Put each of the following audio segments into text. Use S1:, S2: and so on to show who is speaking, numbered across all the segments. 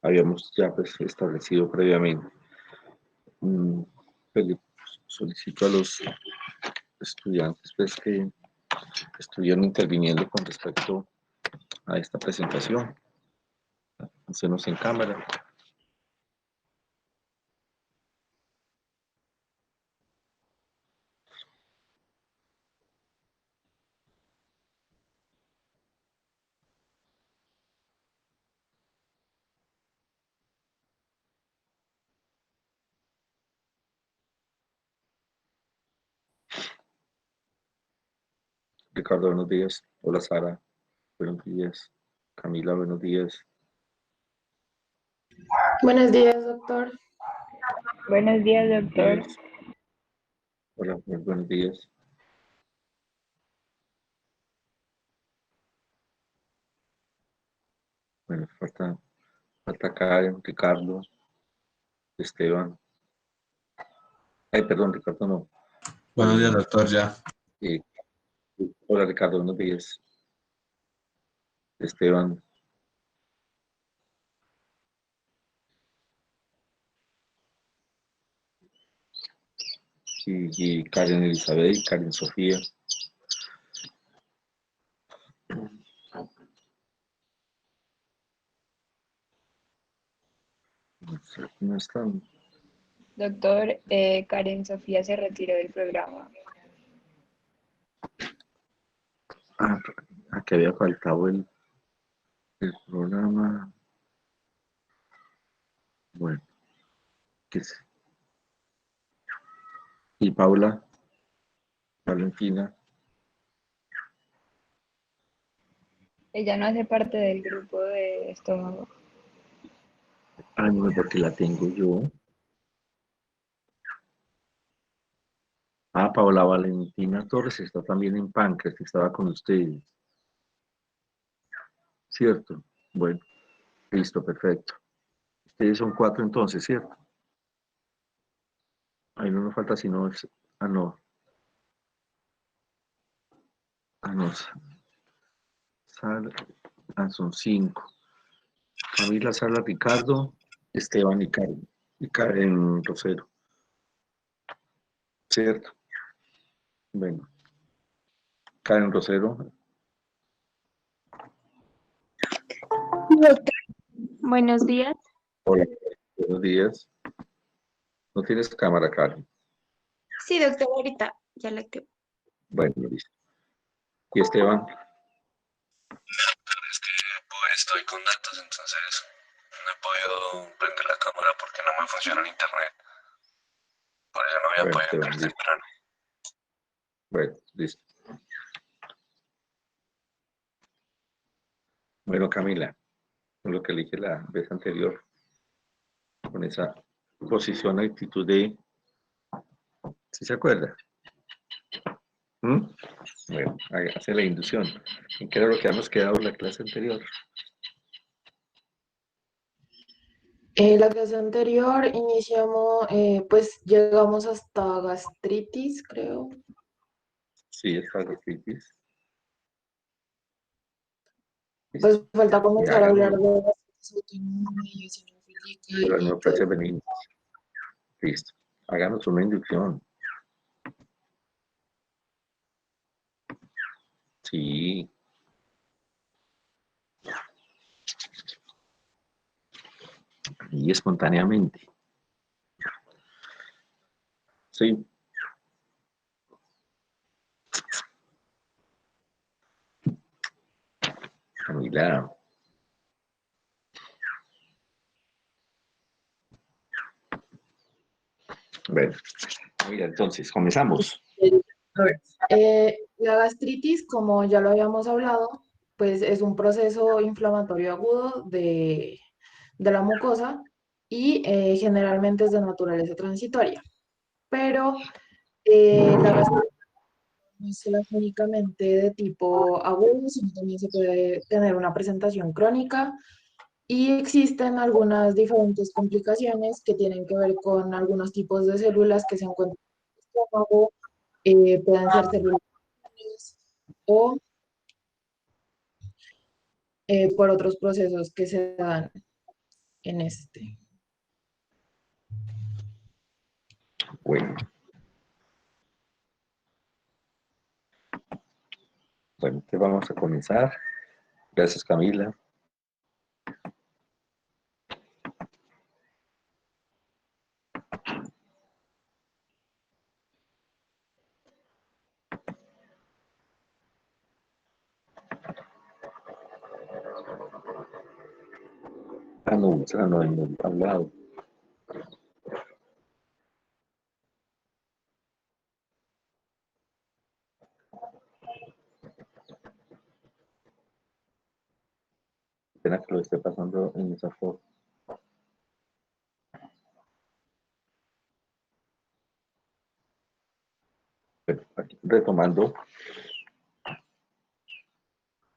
S1: habíamos ya pues establecido previamente. Pues, solicito a los estudiantes pues, que estuvieron interviniendo con respecto a esta presentación. Hacemos en cámara. Ricardo, buenos días. Hola, Sara. Buenos días. Camila, buenos días.
S2: Buenos días, doctor.
S3: Buenos días, doctor.
S1: Hola, buenos días. Bueno, falta Karen, Ricardo, Esteban. Ay, perdón, Ricardo no.
S4: Buenos días, doctor, ya.
S1: Hola, Ricardo, buenos días. Esteban. Y Karen Elizabeth y Karen Sofía. No están.
S3: Doctor, Karen Sofía se retiró del programa.
S1: Aquí había faltado el programa. Bueno, ¿qué sé? Y Paula, Valentina.
S3: Ella no hace parte del grupo de estómago.
S1: No, porque la tengo yo. Paola Valentina Torres está también en Páncreas, que estaba con ustedes. ¿Cierto? Bueno, listo, perfecto. Ustedes son 4 entonces, ¿cierto? Ahí no nos falta sino... no. No. Son 5. Camila, Sala, Ricardo, Esteban y Karen Rosero. ¿Cierto? Bueno. Karen Rosero.
S5: Doctor, buenos días.
S1: Hola, buenos días. ¿No tienes cámara, Karen?
S5: Sí, doctor, ahorita ya la activo.
S1: Bueno, listo. ¿Y Esteban?
S4: Es que pues, estoy con datos, entonces no he podido prender la cámara porque no me funciona el internet. Por eso no había
S1: Bueno,
S4: podido
S1: Esteban,
S4: entrar
S1: listo.
S4: temprano.
S1: Bueno, listo. Bueno, Camila, con lo que dije la vez anterior, con esa posición, actitud de... ¿Sí se acuerda? Bueno, hace la inducción. ¿En qué era lo que habíamos quedado en la clase anterior?
S2: En la clase anterior iniciamos, pues llegamos hasta gastritis, creo.
S1: Sí, es gastritis.
S2: Pues falta
S1: Ya,
S2: comenzar a hablar
S1: hagámoslo.
S2: de gastritis autónoma y eosinofílica
S1: Las
S2: y todo.
S1: neoplasias benignas. Listo. Háganos una inducción. Sí. Y espontáneamente. Sí. Camila. Bueno, mira, entonces, comenzamos.
S2: A ver, la gastritis, como ya lo habíamos hablado, pues es un proceso inflamatorio agudo de la mucosa y generalmente es de naturaleza transitoria. Pero la gastritis no es únicamente de tipo agudo, sino también se puede tener una presentación crónica y existen algunas diferentes complicaciones que tienen que ver con algunos tipos de células que se encuentran en el estómago, pueden ser células o por otros procesos que se dan. en este.
S1: Bueno. Bueno, entonces vamos a comenzar. Gracias, Camila. Ah, no, esa no hemos hablado. Pena que lo esté pasando en esa forma. Bueno, aquí, retomando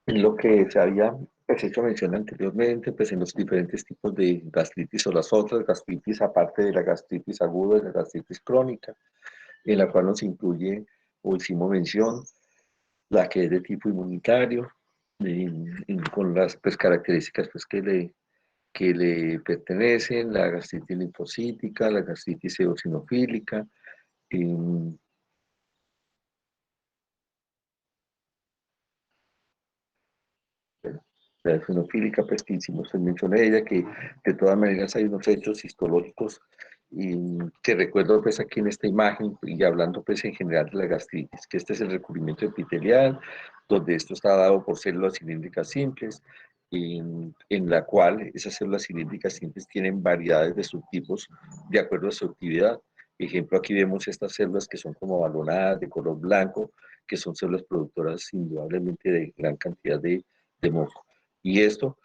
S1: en lo que se había pues, hecho mención anteriormente, pues en los diferentes tipos de gastritis o las otras gastritis, aparte de la gastritis aguda y la gastritis crónica, en la cual nos incluye, o hicimos mención, la que es de tipo inmunitario, con las pues, características pues, que le pertenecen, la gastritis linfocítica, la gastritis eosinofílica, la eosinofílica, pues que hicimos mención a ella, que de todas maneras hay unos hechos histológicos y que recuerdo pues aquí en esta imagen y hablando pues en general de la gastritis, que este es el recubrimiento epitelial, donde esto está dado por células cilíndricas simples, en la cual esas células cilíndricas simples tienen variedades de subtipos de acuerdo a su actividad. Ejemplo, aquí vemos estas células que son como balonadas de color blanco, que son células productoras indudablemente de gran cantidad de moco. Y esto,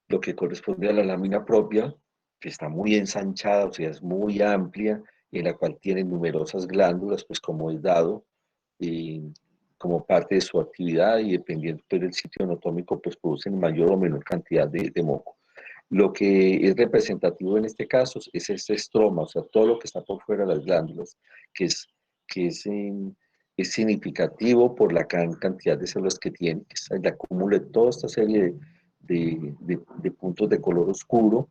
S1: lo que corresponde a la lámina propia, que está muy ensanchada, o sea, es muy amplia, en la cual tiene numerosas glándulas, pues como es dado, como parte de su actividad y dependiendo pues, del sitio anatómico, pues producen mayor o menor cantidad de moco. Lo que es representativo en este caso es este estroma, o sea, todo lo que está por fuera de las glándulas, que es significativo por la gran cantidad de células que tiene, que es el acúmulo de toda esta serie de puntos de color oscuro,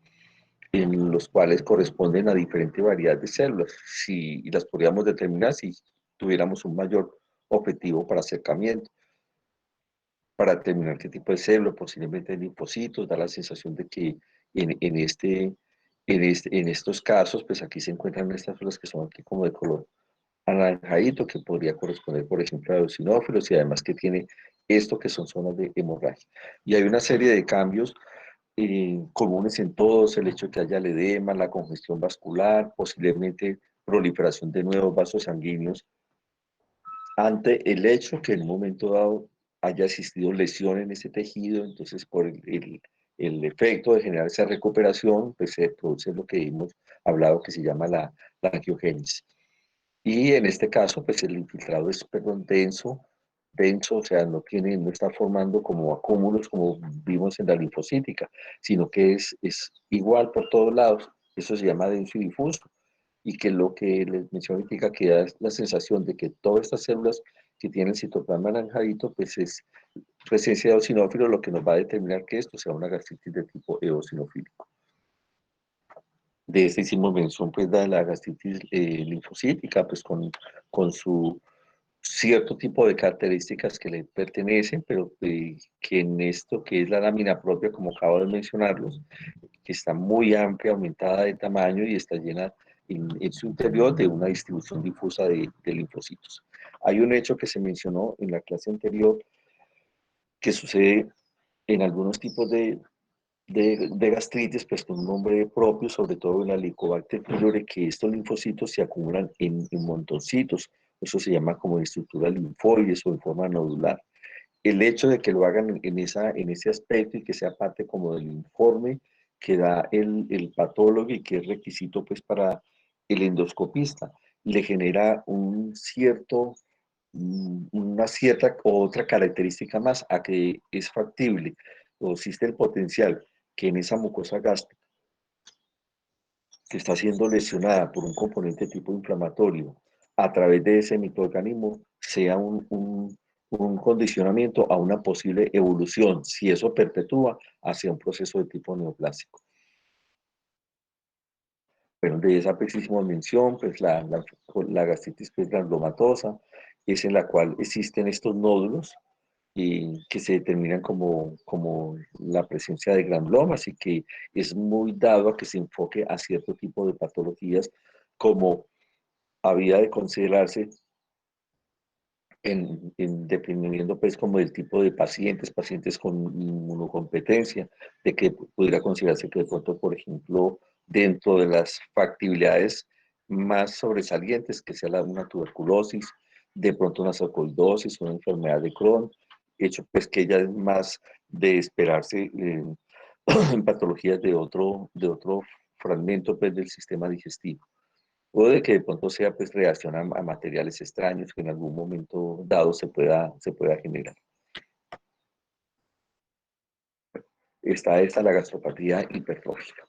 S1: en los cuales corresponden a diferente variedad de células, y las podríamos determinar si tuviéramos un mayor objetivo para acercamiento, para determinar qué tipo de célula, posiblemente linfocitos, da la sensación de que en estos casos, pues aquí se encuentran estas células que son aquí como de color anaranjadito, que podría corresponder, por ejemplo, a eosinófilos, y además que tiene esto que son zonas de hemorragia. Y hay una serie de cambios comunes en todos, el hecho de que haya el edema, la congestión vascular, posiblemente proliferación de nuevos vasos sanguíneos, ante el hecho que en un momento dado haya existido lesión en ese tejido, entonces por el efecto de generar esa recuperación, pues se produce lo que hemos hablado que se llama la angiogénesis. Y en este caso, pues el infiltrado es, perdón, denso, o sea, no está formando como acúmulos como vimos en la linfocítica, sino que es igual por todos lados. Eso se llama denso y difuso. Y que lo que les menciono indica que da la sensación de que todas estas células que tienen el citoplasma anaranjadito, pues es presencia de eosinófilo lo que nos va a determinar que esto sea una gastritis de tipo eosinofílico. De este hicimos mención pues de la gastritis linfocítica, pues con su cierto tipo de características que le pertenecen, pero que en esto que es la lámina propia, como acabo de mencionarlos, que está muy amplia, aumentada de tamaño y está llena en su interior de una distribución difusa de linfocitos. Hay un hecho que se mencionó en la clase anterior que sucede en algunos tipos de gastritis, pues con un nombre propio, sobre todo en la Helicobacter pylori, que estos linfocitos se acumulan en montoncitos. Eso se llama como estructura linfoide o en forma nodular. El hecho de que lo hagan en ese aspecto y que sea parte como del informe que da el patólogo y que es requisito pues para el endoscopista, le genera una cierta otra característica más a que es factible o existe el potencial que en esa mucosa gástrica que está siendo lesionada por un componente tipo inflamatorio a través de ese microorganismo sea un condicionamiento a una posible evolución, si eso perpetúa, hacia un proceso de tipo neoplásico. Bueno, de esa pues hicimos mención, pues la gastritis pues, granulomatosa, es en la cual existen estos nódulos y que se determinan como la presencia de granulomas y que es muy dado a que se enfoque a cierto tipo de patologías como había de considerarse dependiendo pues como del tipo de pacientes con inmunocompetencia, de que pudiera considerarse que de pronto, por ejemplo, dentro de las factibilidades más sobresalientes, que sea una tuberculosis, de pronto una sarcoidosis, una enfermedad de Crohn, hecho pues que ya es más de esperarse en patologías de otro fragmento pues, del sistema digestivo. O de que de pronto sea pues reacción a materiales extraños que en algún momento dado se pueda generar. Esta la gastropatía hipertrófica.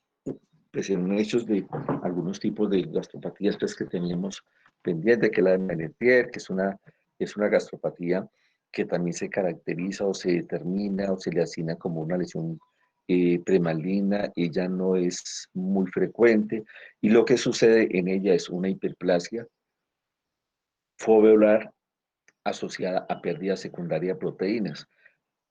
S1: Pues en hechos de algunos tipos de gastropatías pues, que teníamos pendiente, que es la de Menetier, que es una gastropatía que también se caracteriza o se determina o se le asigna como una lesión premaligna. Ella no es muy frecuente y lo que sucede en ella es una hiperplasia foveolar asociada a pérdida secundaria de proteínas,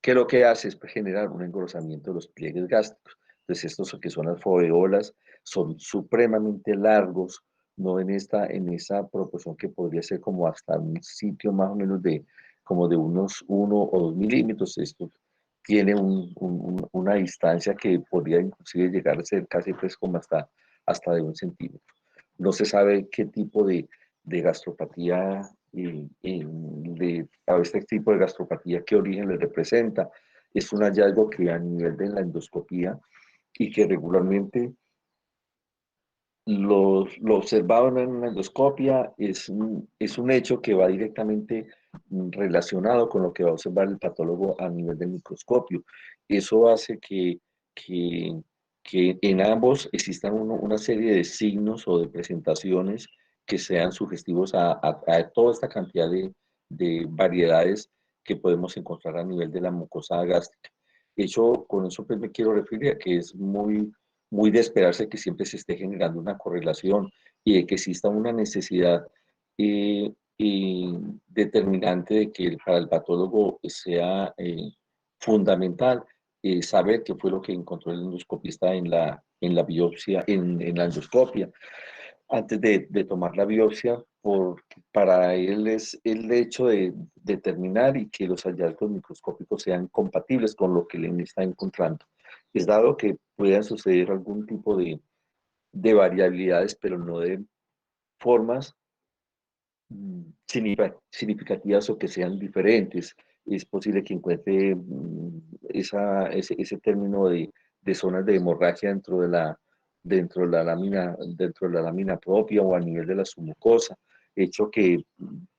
S1: que lo que hace es generar un engrosamiento de los pliegues gástricos. Entonces, estos que son las foveolas son supremamente largos, no en esa proporción que podría ser como hasta un sitio más o menos como de unos 1 o 2 milímetros. Esto tiene una distancia que podría inclusive llegar a ser casi pues como hasta de 1 centímetro. No se sabe qué tipo de gastropatía a este tipo de gastropatía, qué origen le representa. Es un hallazgo que a nivel de la endoscopía y que regularmente lo observado en la endoscopia es un hecho que va directamente relacionado con lo que va a observar el patólogo a nivel del microscopio. Eso hace que, que en ambos existan una serie de signos o de presentaciones que sean sugestivos a toda esta cantidad de variedades que podemos encontrar a nivel de la mucosa gástrica. Con eso pues me quiero referir a que es muy de esperarse que siempre se esté generando una correlación y de que exista una necesidad determinante de que para el patólogo sea fundamental saber qué fue lo que encontró el endoscopista en la biopsia, en la endoscopia, antes de tomar la biopsia, para él es el hecho de determinar y que los hallazgos microscópicos sean compatibles con lo que le está encontrando. Es dado que puedan suceder algún tipo de variabilidades, pero no de formas significativas o que sean diferentes. Es posible que encuentre ese término de zonas de hemorragia dentro de la lámina propia o a nivel de la submucosa, hecho que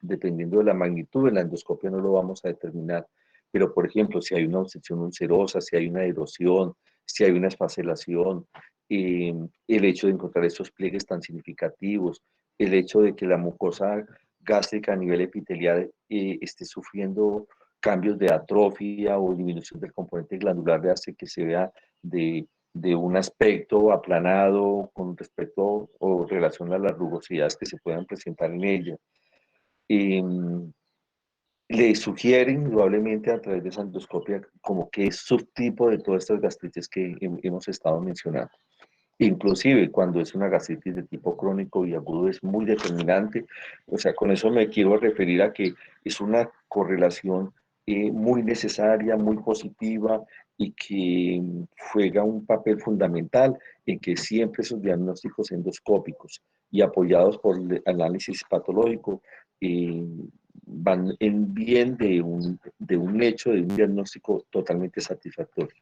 S1: dependiendo de la magnitud de la endoscopia no lo vamos a determinar. Pero, por ejemplo, si hay una obstrucción ulcerosa, si hay una erosión, si hay una esfacelación, el hecho de encontrar esos pliegues tan significativos, el hecho de que la mucosa gástrica a nivel epitelial esté sufriendo cambios de atrofia o disminución del componente glandular, le hace que se vea de un aspecto aplanado con respecto o relación a las rugosidades que se puedan presentar en ella. Le sugiere indudablemente a través de esa endoscopia como que es subtipo de todas estas gastritis que hemos estado mencionando. Inclusive cuando es una gastritis de tipo crónico y agudo es muy determinante. O sea, con eso me quiero referir a que es una correlación muy necesaria, muy positiva y que juega un papel fundamental en que siempre esos diagnósticos endoscópicos y apoyados por el análisis patológico van en bien de un hecho, de un diagnóstico totalmente satisfactorio.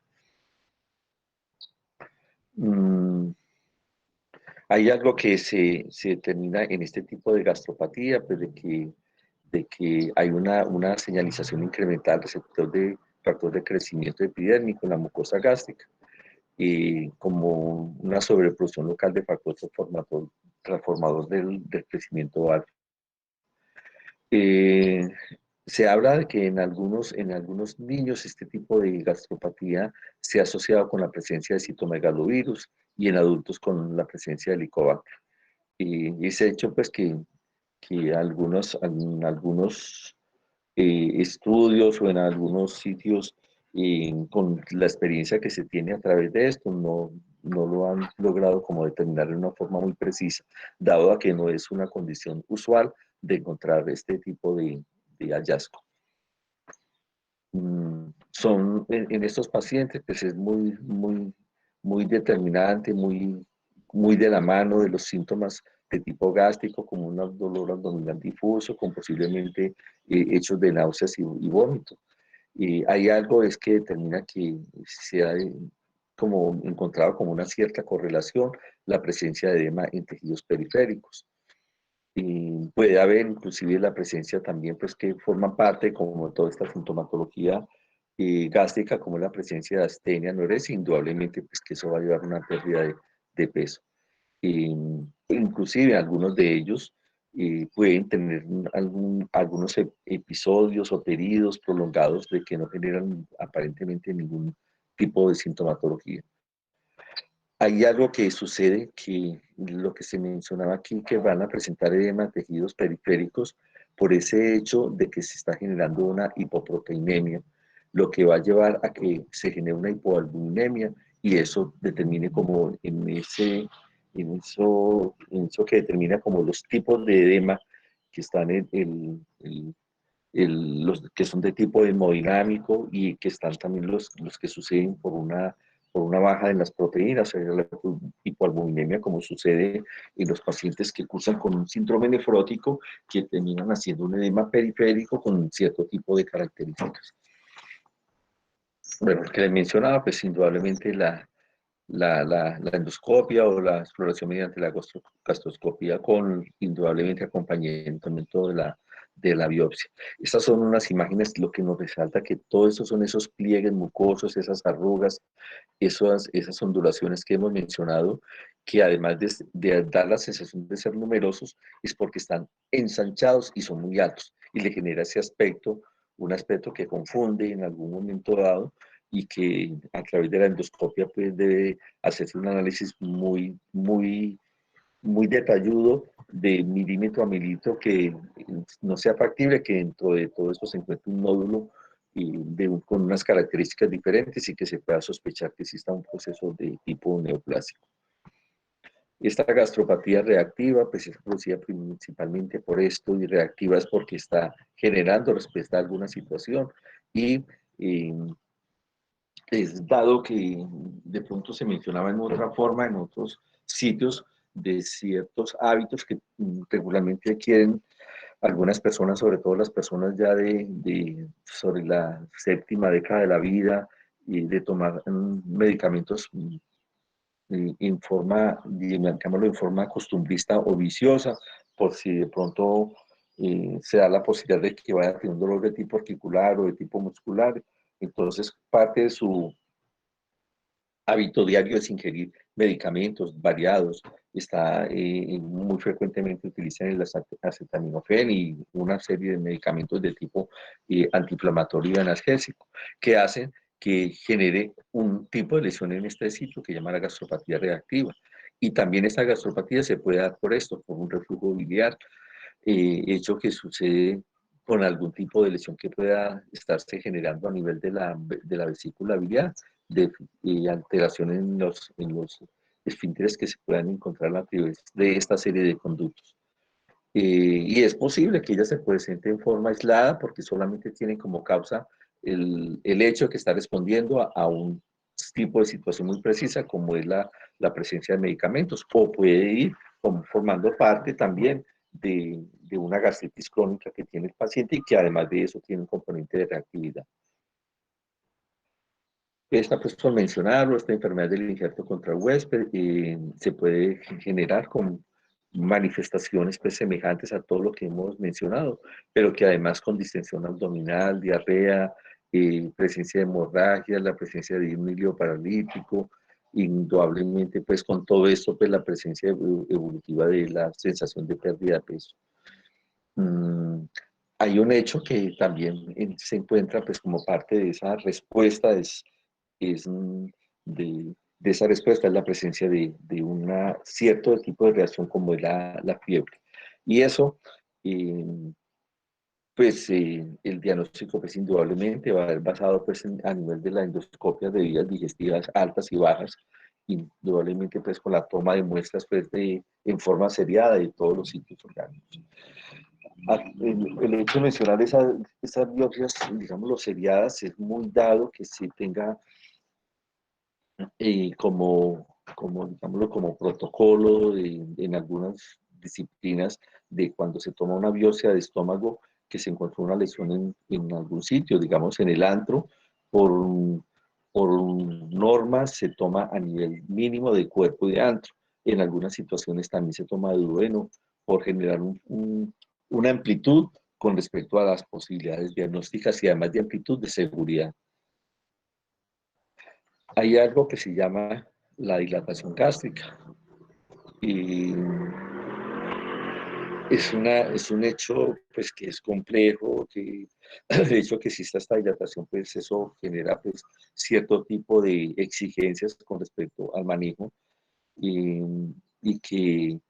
S1: Hay algo que se determina en este tipo de gastropatía, pues de que hay una señalización incremental del receptor de factor de crecimiento epidérmico en la mucosa gástrica, como una sobreproducción local de factor transformador del crecimiento alfa. Se habla de que en algunos niños este tipo de gastropatía se ha asociado con la presencia de citomegalovirus y en adultos con la presencia de Helicobacter. Y se ha hecho pues que algunos estudios o en algunos sitios con la experiencia que se tiene a través de esto no lo han logrado como determinar de una forma muy precisa, dado a que no es una condición usual de encontrar este tipo de hallazgo. En estos pacientes pues es muy determinante, muy de la mano de los síntomas de tipo gástrico, como un dolor abdominal difuso, con posiblemente hechos de náuseas y vómito. Hay algo es que determina que se ha como encontrado como una cierta correlación la presencia de edema en tejidos periféricos. Y puede haber inclusive la presencia también, pues que forma parte como de toda esta sintomatología gástrica, como la presencia de astenia, anorexia, indudablemente pues que eso va a llevar a una pérdida de peso. Inclusive algunos de ellos pueden tener algunos episodios o periodos prolongados de que no generan aparentemente ningún tipo de sintomatología. Hay algo que sucede, que lo que se mencionaba aquí, que van a presentar edema en tejidos periféricos por ese hecho de que se está generando una hipoproteinemia, lo que va a llevar a que se genere una hipoalbuminemia y eso determine como en eso que determina como los tipos de edema que están los que son de tipo hemodinámico y que están también los que suceden por una baja en las proteínas, la hipoalbuminemia, como sucede en los pacientes que cursan con un síndrome nefrótico, que terminan haciendo un edema periférico con un cierto tipo de características. Bueno, el que les mencionaba, pues indudablemente la endoscopia o la exploración mediante la gastroscopia con indudablemente acompañamiento de la biopsia. Estas son unas imágenes, lo que nos resalta que todo eso son esos pliegues mucosos, esas arrugas, esas ondulaciones que hemos mencionado, que además de dar la sensación de ser numerosos, es porque están ensanchados y son muy altos, y le genera ese aspecto, un aspecto que confunde en algún momento dado, y que a través de la endoscopia pues debe hacerse un análisis muy detalludo de milímetro a milímetro, que no sea factible que dentro de todo esto se encuentre un nódulo con unas características diferentes y que se pueda sospechar que exista un proceso de tipo neoplásico. Esta gastropatía reactiva pues es producida principalmente por esto, y reactiva es porque está generando respuesta a alguna situación y es dado que de pronto se mencionaba en otra forma, en otros sitios, de ciertos hábitos que regularmente adquieren algunas personas, sobre todo las personas ya sobre la séptima década de la vida, y de tomar medicamentos llamémoslo en forma costumbrista o viciosa, por si de pronto se da la posibilidad de que vaya a tener un dolor de tipo articular o de tipo muscular. Entonces, parte de su hábito diario es ingerir medicamentos variados. Está muy frecuentemente utilizan el acetaminofén y una serie de medicamentos de tipo antiinflamatorio y analgésico, que hacen que genere un tipo de lesión en este sitio que llama la gastropatía reactiva. Y también esta gastropatía se puede dar por esto, por un reflujo biliar, hecho que sucede con algún tipo de lesión que pueda estarse generando a nivel de la vesícula biliar, de alteración en los esfínteres que se puedan encontrar a través de esta serie de conductos. Y es posible que ella se presente en forma aislada porque solamente tiene como causa el hecho de que está respondiendo a un tipo de situación muy precisa, como es la presencia de medicamentos, o puede ir como formando parte también de una gastritis crónica que tiene el paciente y que además de eso tiene un componente de reactividad. Esta, pues por mencionarlo, esta enfermedad del injerto contra el huésped se puede generar con manifestaciones pues, semejantes a todo lo que hemos mencionado, pero que además con distensión abdominal, diarrea, presencia de hemorragia, la presencia de un hilo paralítico, indudablemente pues con todo esto pues la presencia evolutiva de la sensación de pérdida de peso. Hay un hecho que también se encuentra pues como parte de esa respuesta es de de esa respuesta es la presencia de un cierto tipo de reacción como es la fiebre. Y eso, pues el diagnóstico pues indudablemente va a ir basado pues a nivel de la endoscopia de vías digestivas altas y bajas, indudablemente pues con la toma de muestras pues en forma seriada de todos los sitios orgánicos. El hecho de mencionar esas biopsias, digámoslo, seriadas, es muy dado que se tenga digámoslo, como protocolo en algunas disciplinas de cuando se toma una biopsia de estómago que se encontró una lesión en algún sitio, digamos en el antro, por, por normas se toma a nivel mínimo de cuerpo y de antro. En algunas situaciones también se toma de duodeno por generar una amplitud con respecto a las posibilidades diagnósticas y además de amplitud de seguridad. Hay algo que se llama la dilatación gástrica. Y es un hecho pues, que es complejo, que el hecho que exista esta dilatación, pues eso genera pues, cierto tipo de exigencias con respecto al manejo y que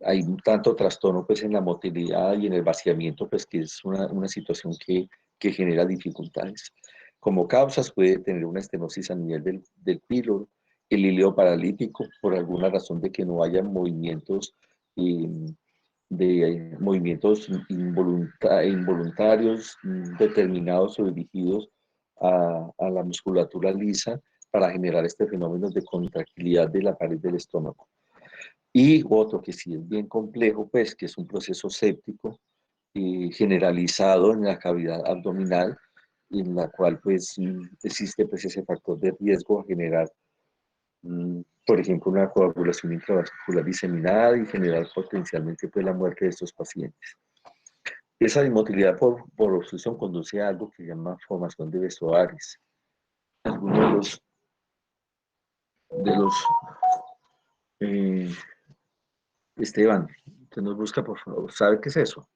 S1: hay un tanto trastorno pues, en la motilidad y en el vaciamiento, pues que es una situación que genera dificultades. Como causas puede tener una estenosis a nivel del píloro, el ileo paralítico, por alguna razón de que no haya movimientos, movimientos involuntarios determinados o dirigidos a la musculatura lisa para generar este fenómeno de contractilidad de la pared del estómago. Y otro que sí es bien complejo, pues que es un proceso séptico generalizado en la cavidad abdominal, en la cual pues existe pues ese factor de riesgo a generar, por ejemplo, una coagulación intravascular diseminada y generar potencialmente pues la muerte de estos pacientes. Esa inmotilidad por obstrucción conduce a algo que se llama formación de besoares. Algunos de los Esteban, usted nos busca, por favor. ¿Sabe qué es eso?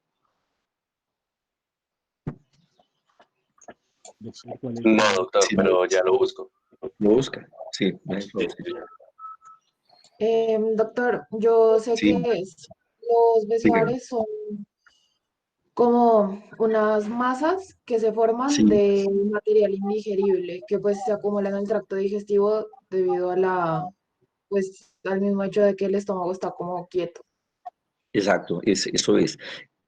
S4: No, doctor,
S1: Sí,
S4: pero ya lo busco.
S1: lo busca. Sí,
S2: Doctor, yo sé
S1: sí,
S2: que los
S1: dígame.
S2: besoares son como unas masas que se forman
S1: Sí,
S2: de material indigerible que pues se acumula en el tracto digestivo debido a pues al mismo hecho de que el estómago está como quieto.
S1: exacto, eso es.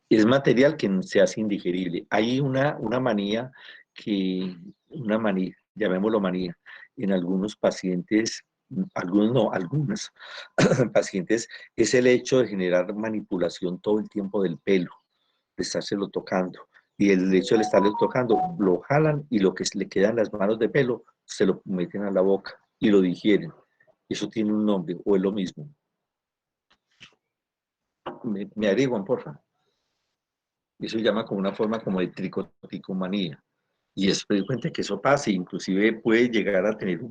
S1: Es material que se hace indigerible. Hay una manía llamémoslo manía, en algunos pacientes, algunos no, algunas pacientes, es el hecho de generar manipulación todo el tiempo del pelo, de estárselo tocando. Y el hecho de estarle tocando, lo jalan y lo que le queda en las manos de pelo, se lo meten a la boca y lo digieren. Eso tiene un nombre, o es lo mismo. Me averiguan, por favor. Eso se llama como una forma como de tricoticomanía. Y es frecuente que eso pase, inclusive puede llegar a tener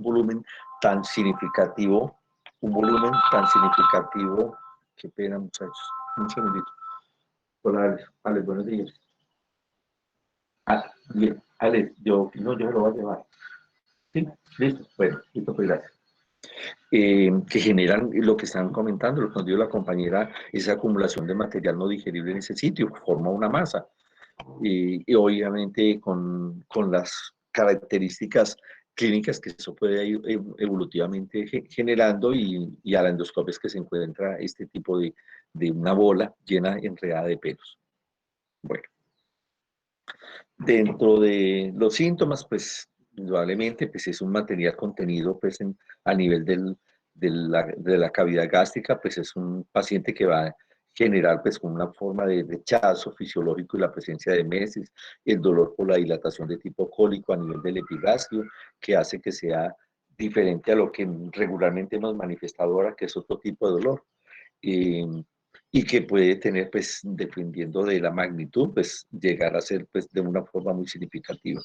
S1: tan significativo, un volumen tan significativo. Qué pena, muchachos. Un segundito. Hola, Alex, buenos días. Bien, Alex, yo lo voy a llevar. Sí, listo. Bueno, listo, pues gracias. Que generan lo que están comentando, lo que nos dio la compañera, esa acumulación de material no digerible en ese sitio, forma una masa. Y obviamente con las características clínicas que eso puede ir evolutivamente generando y a la endoscopia es que se encuentra este tipo de una bola llena, enredada de pelos. Bueno, dentro de los síntomas, pues indudablemente pues, es un material contenido pues, a nivel de la cavidad gástrica, pues es un paciente que va a generar pues con una forma de rechazo fisiológico y la presencia de meses, el dolor por la dilatación de tipo cólico a nivel del epigastrio, que hace que sea diferente a lo que regularmente hemos manifestado ahora, que es otro tipo de dolor. Y que puede tener, pues, dependiendo de la magnitud, pues, llegar a ser, pues, de una forma muy significativa.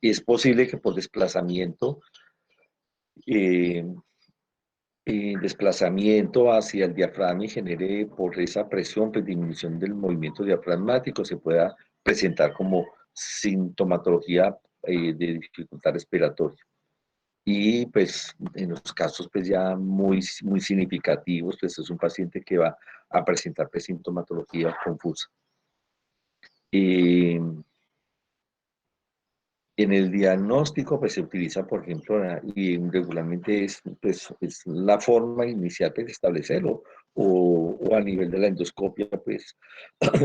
S1: Es posible que por eh, desplazamiento hacia el diafragma y genere por esa presión, pues, disminución del movimiento diafragmático, se pueda presentar como sintomatología de dificultad respiratoria. Y pues en los casos pues ya muy significativos, pues es un paciente que va a presentar pues, sintomatología confusa. Y en el diagnóstico pues se utiliza, por ejemplo, y regularmente pues, es la forma inicial pues, de establecerlo, o a nivel de la endoscopia, pues,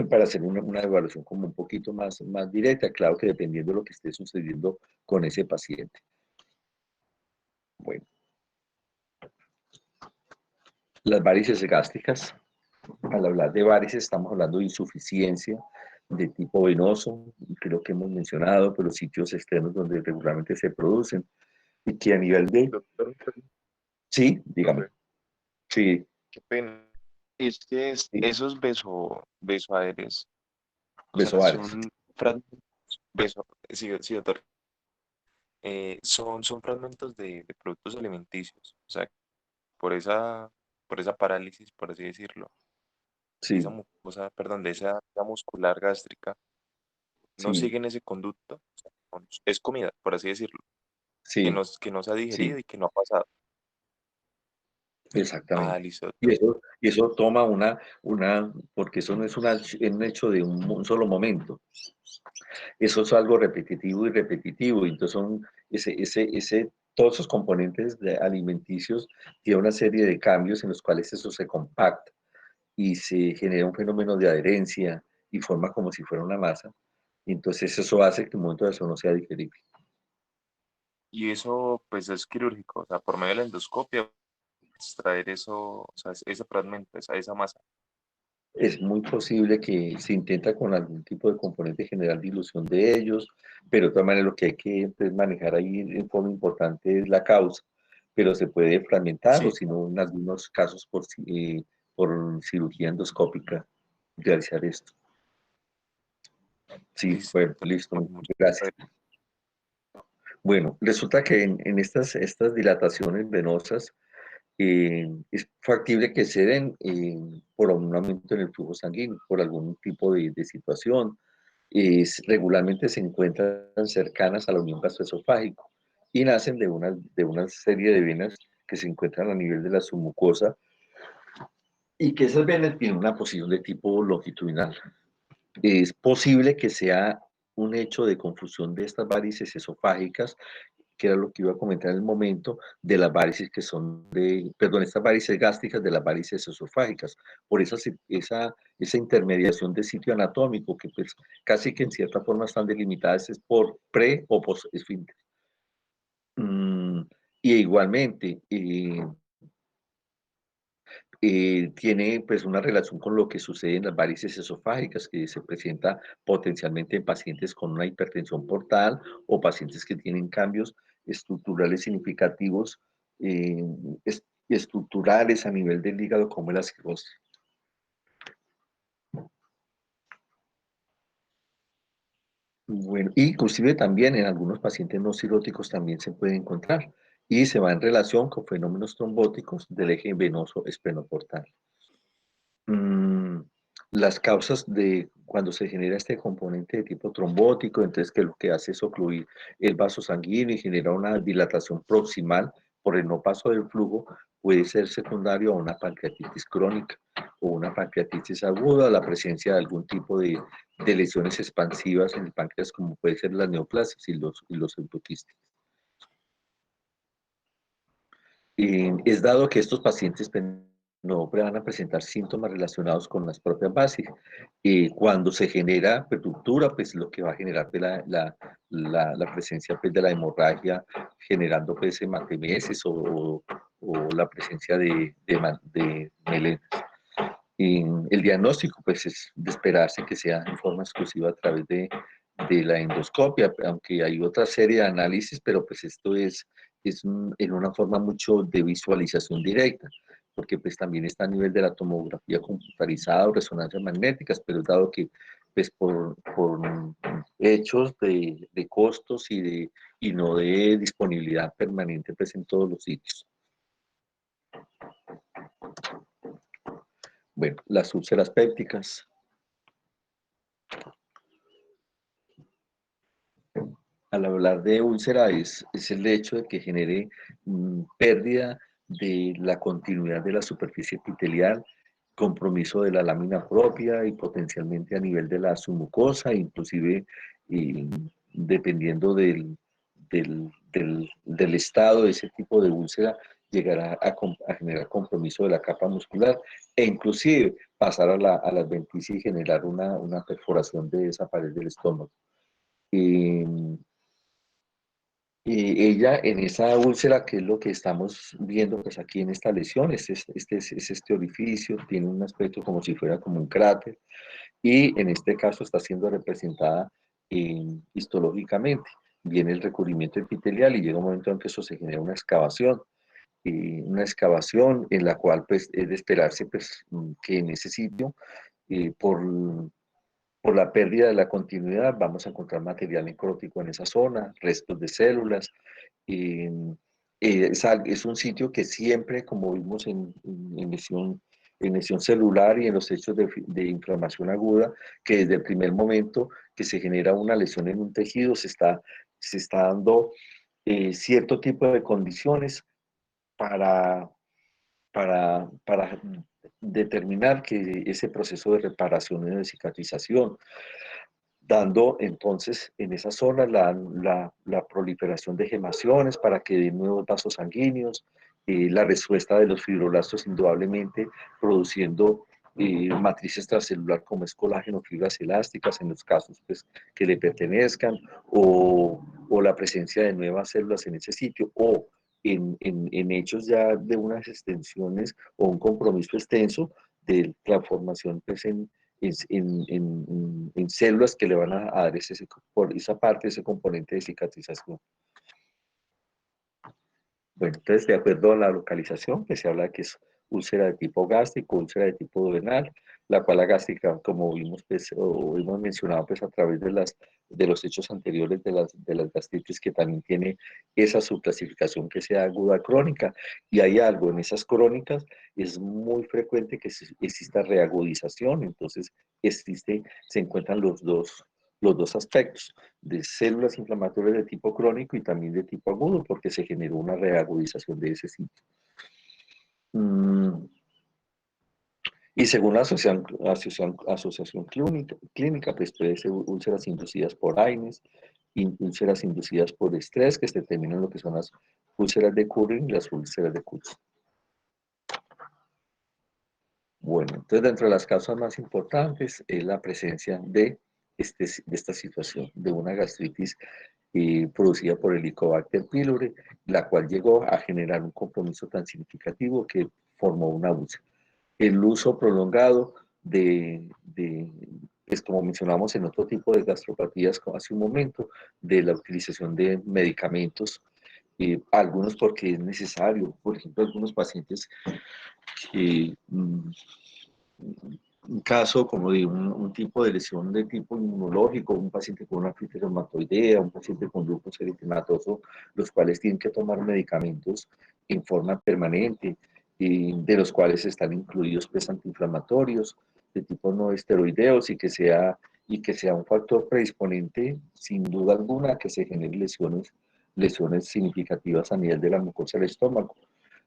S1: para hacer una evaluación como un poquito más directa, claro que dependiendo de lo que esté sucediendo con ese paciente. Bueno, las varices gástricas. Al hablar de varices estamos hablando de insuficiencia de tipo venoso, creo que hemos mencionado, pero los sitios externos donde regularmente se producen, y que a nivel de...
S6: Doctor,
S1: Sí, dígame.
S6: profe,
S1: Sí,
S6: qué pena. Es que
S1: sí,
S6: esos besoaderes, o sea,
S1: besoares.
S6: son fragmentos, sí, sí, doctor, son fragmentos de productos alimenticios, o sea, por por esa parálisis, por así decirlo, de esa
S1: Sí,
S6: mucosa, perdón, de esa muscular gástrica, no
S1: sí,
S6: siguen ese conducto, o sea, es comida, por así decirlo,
S1: sí,
S6: que no se ha digerido
S1: sí,
S6: y que no ha pasado. Ah,
S1: exactamente.
S6: listo,
S1: Y
S6: doctor.
S1: eso toma porque eso no es un hecho de un solo momento. Eso es algo repetitivo y repetitivo. Entonces todos esos componentes alimenticios tienen una serie de cambios en los cuales eso se compacta y se genera un fenómeno de adherencia y forma como si fuera una masa. Y entonces eso hace que el momento de eso no sea digerible.
S6: Y eso, pues, es quirúrgico, o sea, por medio de la endoscopia, extraer eso, o sea, ese fragmento, esa masa.
S1: Es muy posible que se intenta con algún tipo de componente general dilución de ellos, pero de todas maneras lo que hay que pues, manejar ahí en forma importante es la causa, pero se puede fragmentar o
S6: Sí,
S1: si no, en algunos casos por cirugía endoscópica realizar esto. Sí,
S6: listo,
S1: bueno,
S6: doctor.
S1: listo,
S6: Bueno, muchas
S1: gracias.
S6: gracias.
S1: Bueno, resulta que en estas dilataciones venosas es factible que se den por un aumento en el flujo sanguíneo, por algún tipo de situación. Regularmente se encuentran cercanas a la unión gastroesofágica y nacen de una serie de venas que se encuentran a nivel de la submucosa y que esas venas tienen una posición de tipo longitudinal. Es posible que sea un hecho de confusión de estas varices esofágicas, que era lo que iba a comentar en el momento, de las varices que son perdón, estas varices gástricas de las varices esofágicas, por esa intermediación de sitio anatómico, que pues casi que en cierta forma están delimitadas es por pre o post esfínter. Y igualmente, tiene pues una relación con lo que sucede en las varices esofágicas, que se presenta potencialmente en pacientes con una hipertensión portal o pacientes que tienen cambios estructurales significativos, eh, estructurales a nivel del hígado, como la cirrosis. Bueno, inclusive también en algunos pacientes no cirróticos también se puede encontrar y se va en relación con fenómenos trombóticos del eje venoso esplenoportal. mm, las causas de cuando se genera este componente de tipo trombótico, entonces que lo que hace es ocluir el vaso sanguíneo y genera una dilatación proximal por el no paso del flujo, puede ser secundario a una pancreatitis crónica o una pancreatitis aguda, la presencia de algún tipo de lesiones expansivas en el páncreas, como puede ser las neoplasias y los pseudoquistes. Es dado que estos pacientes no van a presentar síntomas relacionados con las propias bases. Cuando se genera ruptura, pues lo que va a generar de la presencia pues, de la hemorragia, generando pues hematemesis o la presencia de melenas. El diagnóstico pues es de esperarse que sea en forma exclusiva a través de la endoscopia, aunque hay otra serie de análisis, pero pues esto en una forma mucho de visualización directa, porque pues también está a nivel de la tomografía computarizada o resonancias magnéticas, pero dado que pues por hechos de costos y no de disponibilidad permanente pues en todos los sitios. Bueno, las úlceras pépticas. al hablar de úlcera es el hecho de que genere pérdida de la continuidad de la superficie epitelial, compromiso de la lámina propia y potencialmente a nivel de la submucosa, inclusive dependiendo del estado de ese tipo de úlcera, llegará a generar compromiso de la capa muscular e inclusive pasar a la adventicia y generar una perforación de esa pared del estómago. Ella en esa úlcera, que es lo que estamos viendo pues aquí en esta lesión, es este orificio, tiene un aspecto como si fuera como un cráter, y en este caso está siendo representada histológicamente. Viene el recubrimiento epitelial y llega un momento en que eso se genera una excavación en la cual pues es de esperarse pues, que en ese sitio, por la pérdida de la continuidad, vamos a encontrar material necrótico en esa zona, restos de células. Es un sitio que siempre, como vimos en lesión celular y en los hechos de inflamación aguda, que desde el primer momento que se genera una lesión en un tejido, se está dando cierto tipo de condiciones para determinar que ese proceso de reparación y de cicatrización, dando entonces en esa zona la proliferación de gemaciones para que den nuevos vasos sanguíneos, la respuesta de los fibroblastos indudablemente produciendo matriz extracelular como es colágeno, fibras elásticas en los casos pues, que le pertenezcan, o la presencia de nuevas células en ese sitio, o en hechos ya de unas extensiones o un compromiso extenso de transformación pues, en células que le van a dar por esa parte, ese componente de cicatrización. Bueno, entonces, de acuerdo a la localización, que se habla que es úlcera de tipo gástrico, úlcera de tipo duodenal, la cual la gástrica, como vimos, pues, o hemos mencionado pues, a través de los hechos anteriores de las gastritis, que también tiene esa subclasificación que sea aguda crónica, y hay algo en esas crónicas, es muy frecuente que exista reagudización, entonces se encuentran los dos aspectos, de células inflamatorias de tipo crónico y también de tipo agudo, porque se generó una reagudización de ese sitio. Y según la asociación clínica, pues puede ser úlceras inducidas por AINES, úlceras inducidas por estrés, que se determinan lo que son las úlceras de Curry y las úlceras de Kuhn. Bueno, entonces dentro de las causas más importantes es la presencia de esta situación, de una gastritis producida por el Helicobacter pylori, la cual llegó a generar un compromiso tan significativo que formó una úlcera. El uso prolongado pues como mencionamos en otro tipo de gastropatías como hace un momento, de la utilización de medicamentos, algunos porque es necesario, por ejemplo, algunos pacientes que un caso como de un tipo de lesión de tipo inmunológico, un paciente con una artritis reumatoidea, un paciente con lupus eritematoso, los cuales tienen que tomar medicamentos en forma permanente, de los cuales están incluidos pues, antiinflamatorios de tipo no esteroideos y que sea un factor predisponente, sin duda alguna, que se generen lesiones significativas a nivel de la mucosa del estómago.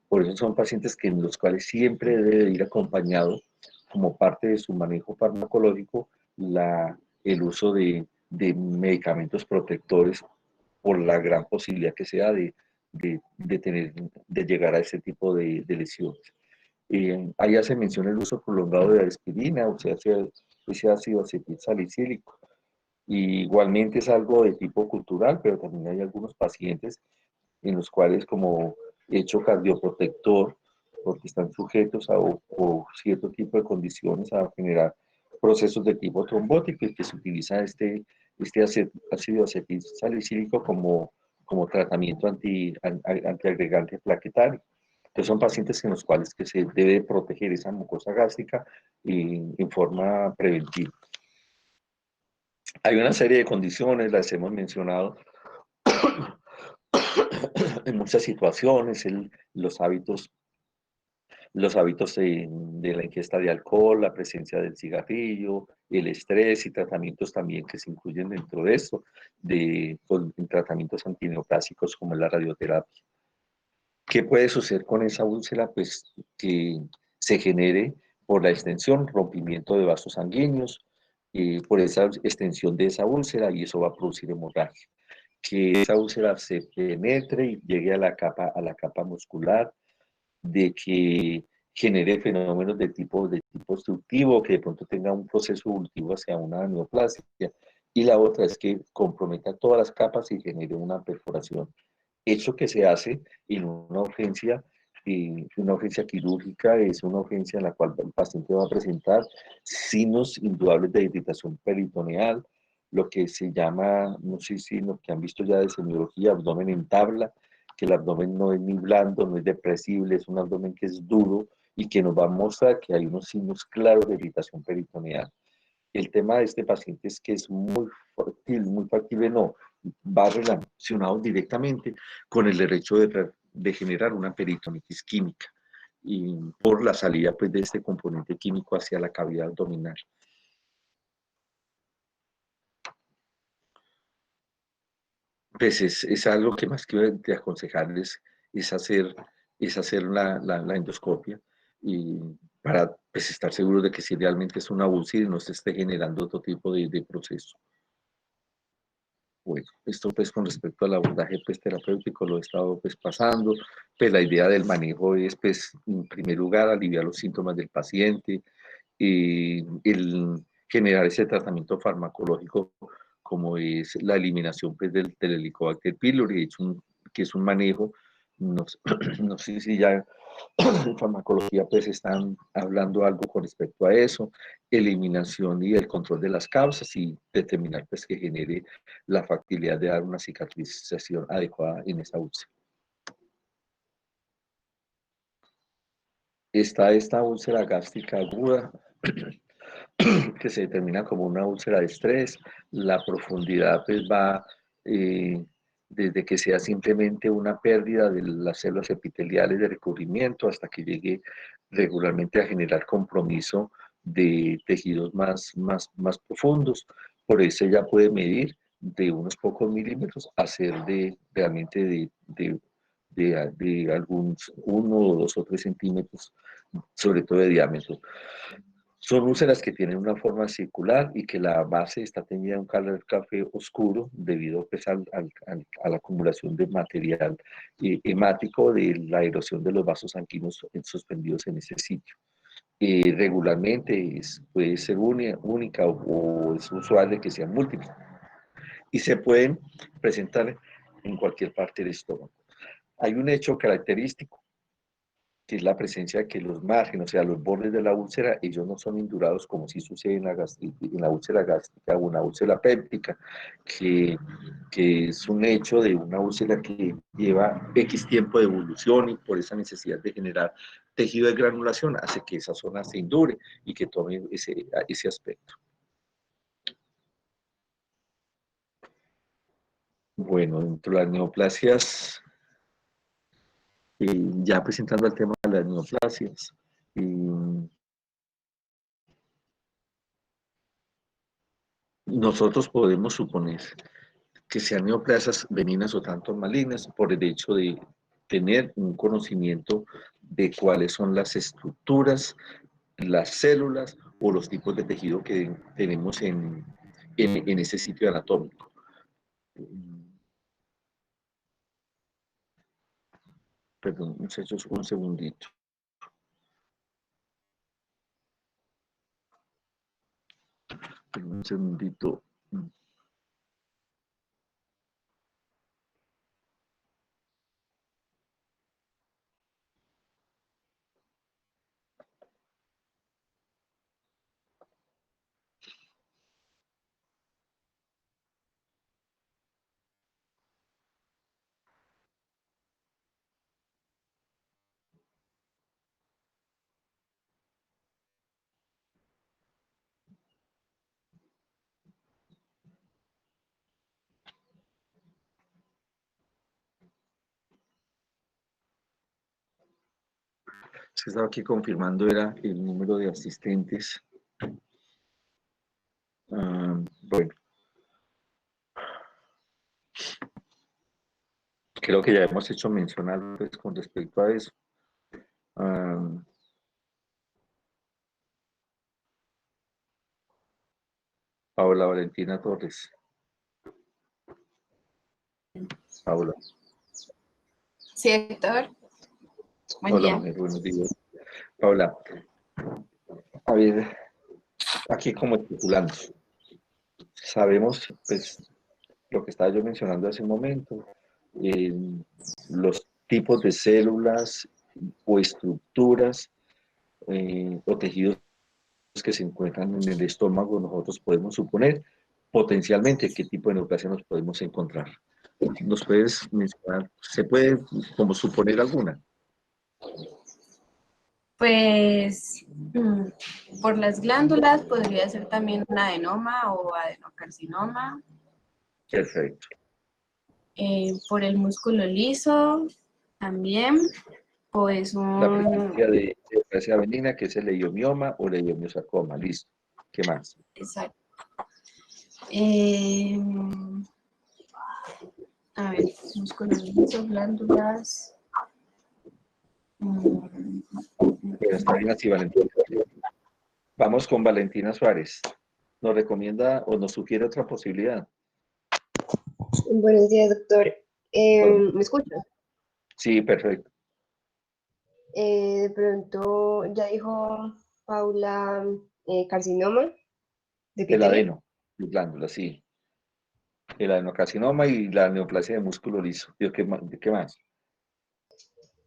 S1: Por eso son pacientes en los cuales siempre debe ir acompañado como parte de su manejo farmacológico el uso de medicamentos protectores por la gran posibilidad que sea de llegar a ese tipo de lesiones. Ahí hace mención el uso prolongado de aspirina, o sea, ese ácido acetil salicílico. Y igualmente es algo de tipo cultural, pero también hay algunos pacientes en los cuales como hecho cardioprotector, porque están sujetos o cierto tipo de condiciones a generar procesos de tipo trombótico y que se utiliza este ácido acetil salicílico como tratamiento antiagregante plaquetario. Entonces son pacientes en los cuales que se debe proteger esa mucosa gástrica en forma preventiva. Hay una serie de condiciones, las hemos mencionado, en muchas situaciones, los hábitos de la ingesta de alcohol, la presencia del cigarrillo, el estrés y tratamientos también que se incluyen dentro de esto, con tratamientos antineoplásicos como la radioterapia. ¿Qué puede suceder con esa úlcera? Pues que se genere por la extensión, rompimiento de vasos sanguíneos, por esa extensión de esa úlcera y eso va a producir hemorragia. Que esa úlcera se penetre y llegue a la capa muscular, de que genere fenómenos de tipo obstructivo, que de pronto tenga un proceso evolutivo hacia una neoplasia, y la otra es que comprometa todas las capas y genere una perforación. Hecho que se hace en una urgencia quirúrgica, es una urgencia en la cual el paciente va a presentar signos indudables de irritación peritoneal, lo que se llama, no sé si lo que han visto ya de semiología, abdomen en tabla, que el abdomen no es ni blando, no es depresible, es un abdomen que es duro y que nos va a mostrar que hay unos signos claros de irritación peritoneal. El tema de este paciente es que es muy factible no, va relacionado directamente con el derecho de generar una peritonitis química y por la salida pues, de este componente químico hacia la cavidad abdominal. Pues es algo que más que de aconsejarles es hacer la endoscopia y para pues, estar seguros de que si realmente es una úlcera y no se esté generando otro tipo de proceso. Bueno, esto pues con respecto al abordaje pues terapéutico lo he estado pues pasando, pues la idea del manejo es pues en primer lugar aliviar los síntomas del paciente, el generar ese tratamiento farmacológico como es la eliminación pues del Helicobacter pylori, que es un manejo, no, no sé si ya en farmacología pues están hablando algo con respecto a eso, eliminación y el control de las causas y determinar pues que genere la factibilidad de dar una cicatrización adecuada en esa úlcera. Está esta úlcera gástrica aguda que se determina como una úlcera de estrés. La profundidad pues va desde que sea simplemente una pérdida de las células epiteliales de recubrimiento hasta que llegue regularmente a generar compromiso de tejidos más profundos. Por eso ya puede medir de unos pocos milímetros a ser realmente de algunos 1 o 2 o 3 centímetros, sobre todo de diámetro. Son úlceras que tienen una forma circular y que la base está teñida de un color café oscuro debido pues, a la acumulación de material hemático de la erosión de los vasos sanguíneos suspendidos en ese sitio. Regularmente puede ser única o es usual de que sean múltiples y se pueden presentar en cualquier parte del estómago. Hay un hecho característico que es la presencia de que los márgenes, o sea, los bordes de la úlcera, ellos no son indurados como si sucede en la úlcera gástrica o una úlcera péptica, que, que es un hecho de una úlcera que lleva X tiempo de evolución y por esa necesidad de generar tejido de granulación hace que esa zona se indure y que tome ese aspecto. Bueno, dentro de las neoplasias, ya presentando el tema de las neoplasias, nosotros podemos suponer que sean neoplasias benignas o tanto malignas por el hecho de tener un conocimiento de cuáles son las estructuras, las células o los tipos de tejido que tenemos en ese sitio anatómico. Perdón, muchachos, un segundito. Un segundito. Se estaba aquí confirmando era el número de asistentes Bueno, creo que ya hemos hecho mención antes con respecto a eso. Paola Valentina Torres. Paola.
S7: Sí, Héctor. Buen
S1: Hola,
S7: día.
S1: mujer, buenos días. Paola, a ver, aquí como especulando, sabemos, pues, lo que estaba yo mencionando hace un momento, los tipos de células o estructuras o tejidos que se encuentran en el estómago, nosotros podemos suponer potencialmente qué tipo de neoplasia nos podemos encontrar. ¿Nos puedes mencionar? ¿Se puede como suponer alguna?
S7: Pues por las glándulas podría ser también un adenoma o adenocarcinoma.
S1: Perfecto.
S7: Por el músculo liso también, pues
S1: La presencia de neoplasia benigna, que es el leiomioma o leiomiosarcoma. Listo. ¿Qué más?
S7: Exacto. A ver, músculo liso, glándulas.
S1: Pero está bien así, Valentina. Vamos con Valentina Suárez. ¿Nos recomienda o nos sugiere otra posibilidad?
S8: Buenos días, doctor.
S1: Bueno.
S8: ¿Me escucha?
S1: Sí, perfecto.
S8: De pronto, ya dijo Paula, carcinoma de
S1: El
S8: epitelio.
S1: adeno, de glándula, sí. El adenocarcinoma y la neoplasia de músculo liso. ¿Qué más?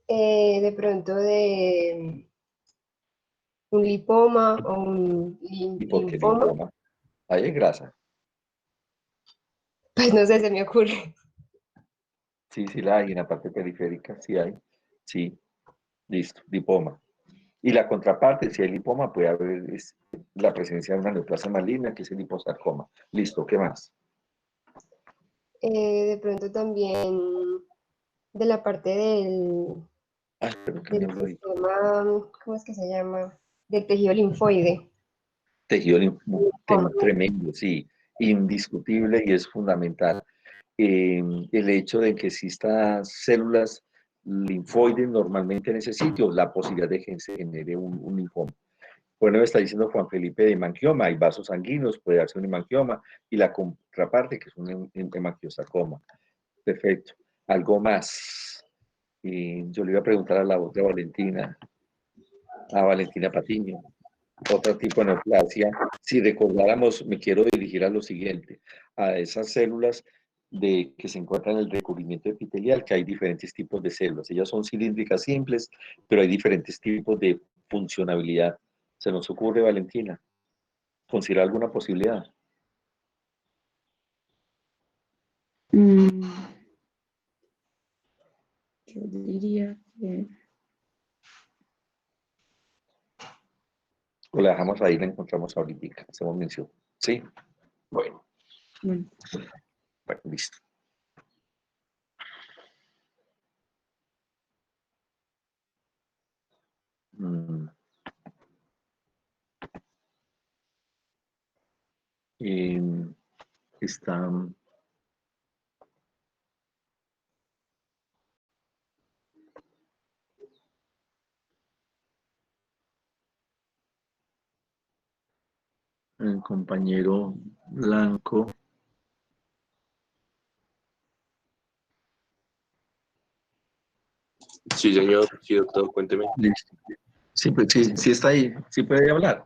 S8: De pronto de un lipoma o un
S1: ¿Y por qué
S8: linfoma.
S1: linfoma? Ahí hay grasa.
S8: Pues no sé, se me ocurre.
S1: Sí, sí la hay en la parte periférica, sí hay. Sí, listo, lipoma. Y la contraparte, si hay lipoma, puede haber la presencia de una neoplasia maligna, que es el liposarcoma. Listo, ¿qué más?
S8: De pronto también de la parte
S1: Pero que
S8: del
S1: me voy.
S8: sistema, ¿cómo es que se llama? Del tejido linfoide.
S1: Tejido
S8: Linfoma.
S1: tremendo, sí, indiscutible y es fundamental. El hecho de que existan células linfoides normalmente en ese sitio, la posibilidad de que se genere un linfoma. Bueno, está diciendo Juan Felipe de hemangioma, hay vasos sanguíneos, puede darse un hemangioma, y la contraparte, que es un hemangiosarcoma. Perfecto. ¿Algo más? Yo le iba a preguntar a la otra Valentina, a Valentina Patiño, otro tipo de neoplasia. Si recordáramos, me quiero dirigir a lo siguiente, a esas células que se encuentran en el recubrimiento epitelial, que hay diferentes tipos de células. Ellas son cilíndricas simples, pero hay diferentes tipos de funcionabilidad. ¿Se nos ocurre, Valentina? ¿Considera alguna posibilidad?
S2: Yo diría que...
S1: O la dejamos ahí, la encontramos ahorita, hacemos mención. ¿Sí? Bueno,
S2: Bueno,
S1: listo. Está... el compañero Blanco.
S9: Sí, señor. Sí, doctor, cuénteme.
S1: Listo. Sí, pues, sí está ahí, sí puede hablar.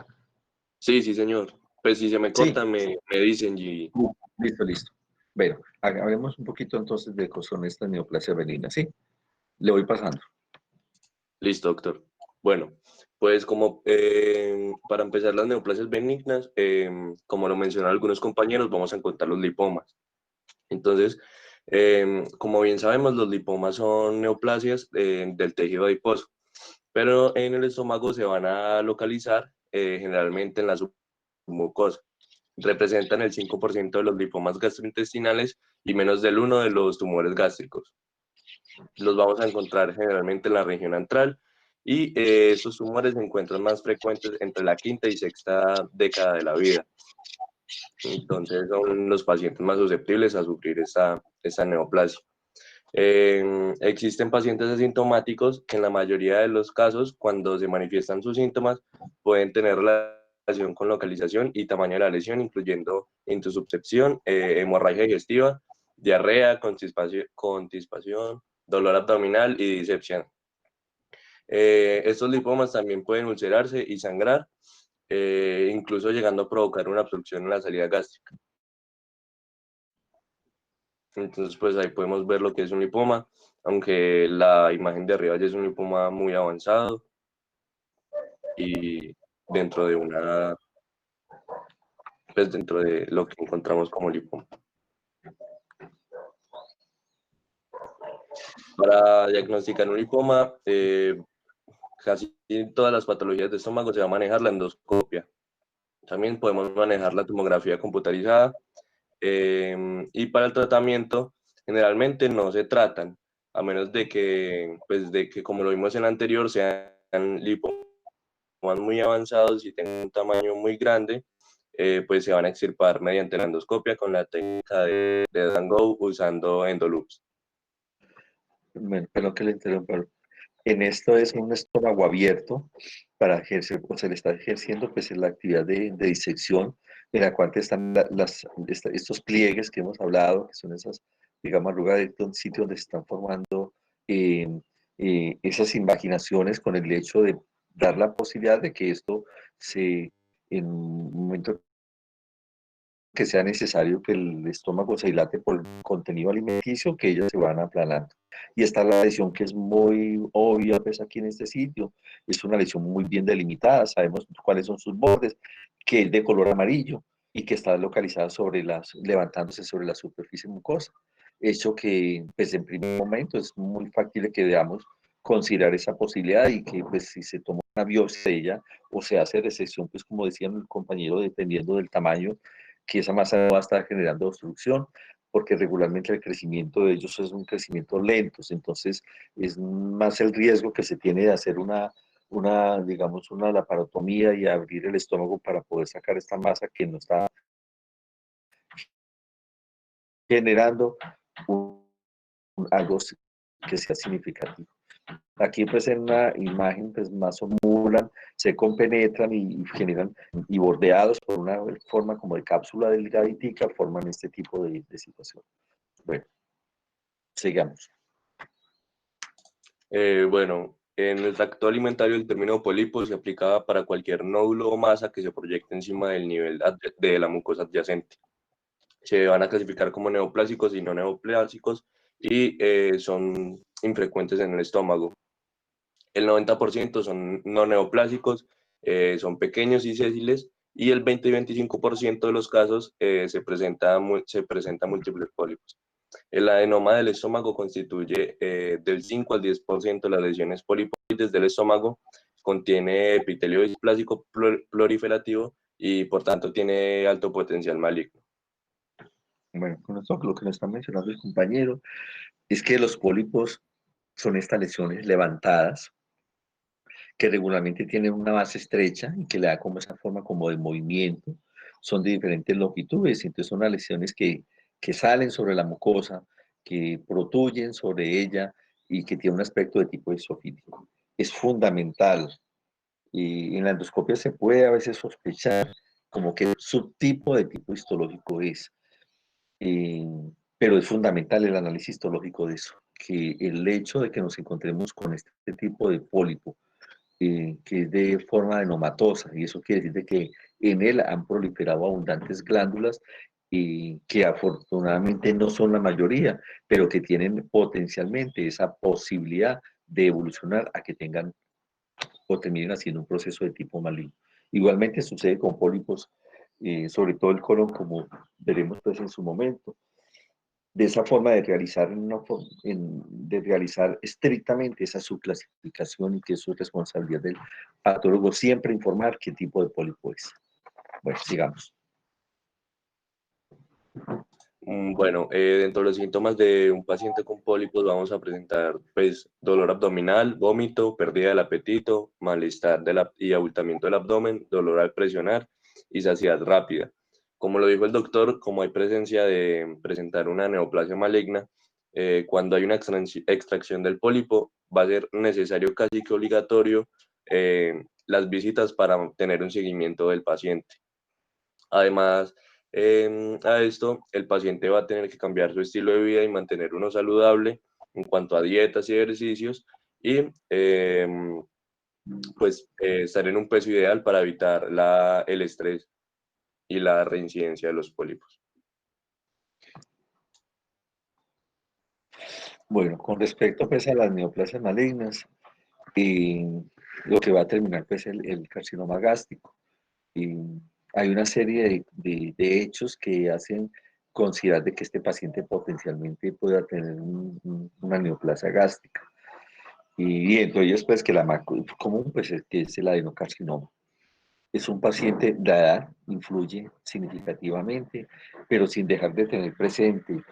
S9: Sí, sí, señor. Pues si se me
S1: Sí.
S9: corta, me dicen y...
S1: Listo. Bueno, hablemos un poquito entonces de son estas neoplasias benignas, ¿sí? Le voy pasando.
S9: Listo, doctor. Bueno, pues como para empezar las neoplasias benignas, como lo mencionaron algunos compañeros, vamos a encontrar los lipomas. Entonces, como bien sabemos, los lipomas son neoplasias del tejido adiposo, pero en el estómago se van a localizar generalmente en la submucosa. Representan el 5% de los lipomas gastrointestinales y menos del 1% de los tumores gástricos. Los vamos a encontrar generalmente en la región antral y estos tumores se encuentran más frecuentes entre la quinta y sexta década de la vida. Entonces son los pacientes más susceptibles a sufrir esta neoplasia. Existen pacientes asintomáticos que en la mayoría de los casos, cuando se manifiestan sus síntomas, pueden tener relación con localización y tamaño de la lesión, incluyendo intussuscepción, hemorragia digestiva, diarrea, constipación, dolor abdominal y disepsia. Estos lipomas también pueden ulcerarse y sangrar, incluso llegando a provocar una obstrucción en la salida gástrica. Entonces, pues ahí podemos ver lo que es un lipoma, aunque la imagen de arriba ya es un lipoma muy avanzado y dentro de dentro de lo que encontramos como lipoma. Para diagnosticar un lipoma, casi todas las patologías de estómago se va a manejar la endoscopia. También podemos manejar la tomografía computarizada y para el tratamiento generalmente no se tratan, a menos de que, como lo vimos en el anterior, sean lipomas muy avanzados y tengan un tamaño muy grande, pues se van a extirpar mediante la endoscopia con la técnica de Van Gogh usando endoloops.
S1: Bueno, pero que le interrumpa. En esto es un estómago abierto para ejercer, o se le está ejerciendo pues la actividad de disección, en la cual están estos pliegues que hemos hablado, que son esas, digamos, lugares, sitios donde se están formando esas invaginaciones con el hecho de dar la posibilidad de que esto en un momento que sea necesario que el estómago se dilate por el contenido alimenticio, que ellas se van aplanando. Y está la lesión que es muy obvia, pues aquí en este sitio, es una lesión muy bien delimitada, sabemos cuáles son sus bordes, que es de color amarillo y que está localizada levantándose sobre la superficie mucosa. Hecho que, pues en primer momento es muy factible que debamos considerar esa posibilidad y que, pues si se toma una biopsia de ella o se hace resección, pues como decía el compañero, dependiendo del tamaño, que esa masa va a estar generando obstrucción, porque regularmente el crecimiento de ellos es un crecimiento lento, entonces es más el riesgo que se tiene de hacer digamos, una laparotomía y abrir el estómago para poder sacar esta masa que no está generando algo que sea significativo. Aquí pues en una imagen pues más omulan, se compenetran y generan, y bordeados por una forma como de cápsula delgaditica, forman este tipo de situación. Bueno, sigamos.
S9: Bueno, en el tracto alimentario el término pólipo se aplicaba para cualquier nódulo o masa que se proyecte encima del nivel de la mucosa adyacente. Se van a clasificar como neoplásicos y no neoplásicos y son infrecuentes en el estómago. El 90% son no neoplásicos, son pequeños y sésiles, y el 20 y 25% de los casos se presenta múltiples pólipos. El adenoma del estómago constituye del 5 al 10% de las lesiones polipoides del estómago, contiene epitelio displásico proliferativo y por tanto tiene alto potencial maligno.
S1: Bueno, con esto lo que nos está mencionando el compañero es que los pólipos son estas lesiones levantadas que regularmente tienen una base estrecha y que le da como esa forma como de movimiento, son de diferentes longitudes, entonces son las lesiones que salen sobre la mucosa, que protuyen sobre ella y que tiene un aspecto de tipo esofítico. Es fundamental, y en la endoscopia se puede a veces sospechar como que el subtipo de tipo histológico es, pero es fundamental el análisis histológico de eso, que el hecho de que nos encontremos con este tipo de pólipo, que es de forma adenomatosa, y eso quiere decir de que en él han proliferado abundantes glándulas que afortunadamente no son la mayoría, pero que tienen potencialmente esa posibilidad de evolucionar a que tengan o terminen haciendo un proceso de tipo maligno. Igualmente sucede con pólipos, sobre todo el colon, como veremos pues en su momento. De esa forma de realizar, de realizar estrictamente esa subclasificación y que eso es responsabilidad del patólogo siempre informar qué tipo de pólipo es. Bueno, sigamos.
S9: Bueno, dentro de los síntomas de un paciente con pólipos vamos a presentar pues, dolor abdominal, vómito, pérdida del apetito, malestar y abultamiento del abdomen, dolor al presionar y saciedad rápida. Como lo dijo el doctor, como hay presencia de presentar una neoplasia maligna, cuando hay una extracción del pólipo, va a ser necesario, casi que obligatorio, las visitas para tener un seguimiento del paciente. Además, a esto, el paciente va a tener que cambiar su estilo de vida y mantener uno saludable en cuanto a dietas y ejercicios y estar en un peso ideal para evitar el estrés y la reincidencia de los pólipos.
S1: Bueno, con respecto pues a las neoplasias malignas, lo que va a terminar pues el carcinoma gástrico. Hay una serie de hechos que hacen considerar de que este paciente potencialmente pueda tener una neoplasia gástrica. Y entre ellos pues que la más común pues es que es el adenocarcinoma. Es un paciente, la edad influye significativamente, pero sin dejar de tener presente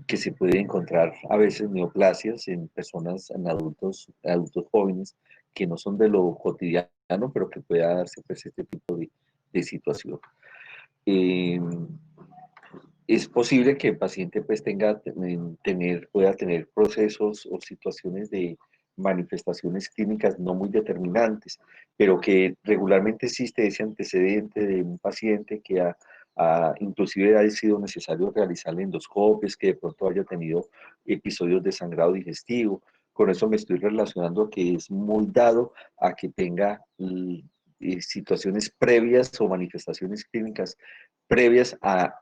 S1: que se puede encontrar a veces neoplasias en personas, en adultos jóvenes, que no son de lo cotidiano, pero que pueda darse pues este tipo de situación. Es posible que el paciente pues pueda tener procesos o situaciones de manifestaciones clínicas no muy determinantes, pero que regularmente existe ese antecedente de un paciente que inclusive ha sido necesario realizar endoscopias, que de pronto haya tenido episodios de sangrado digestivo. Con eso me estoy relacionando a que es muy dado a que tenga situaciones previas o manifestaciones clínicas previas a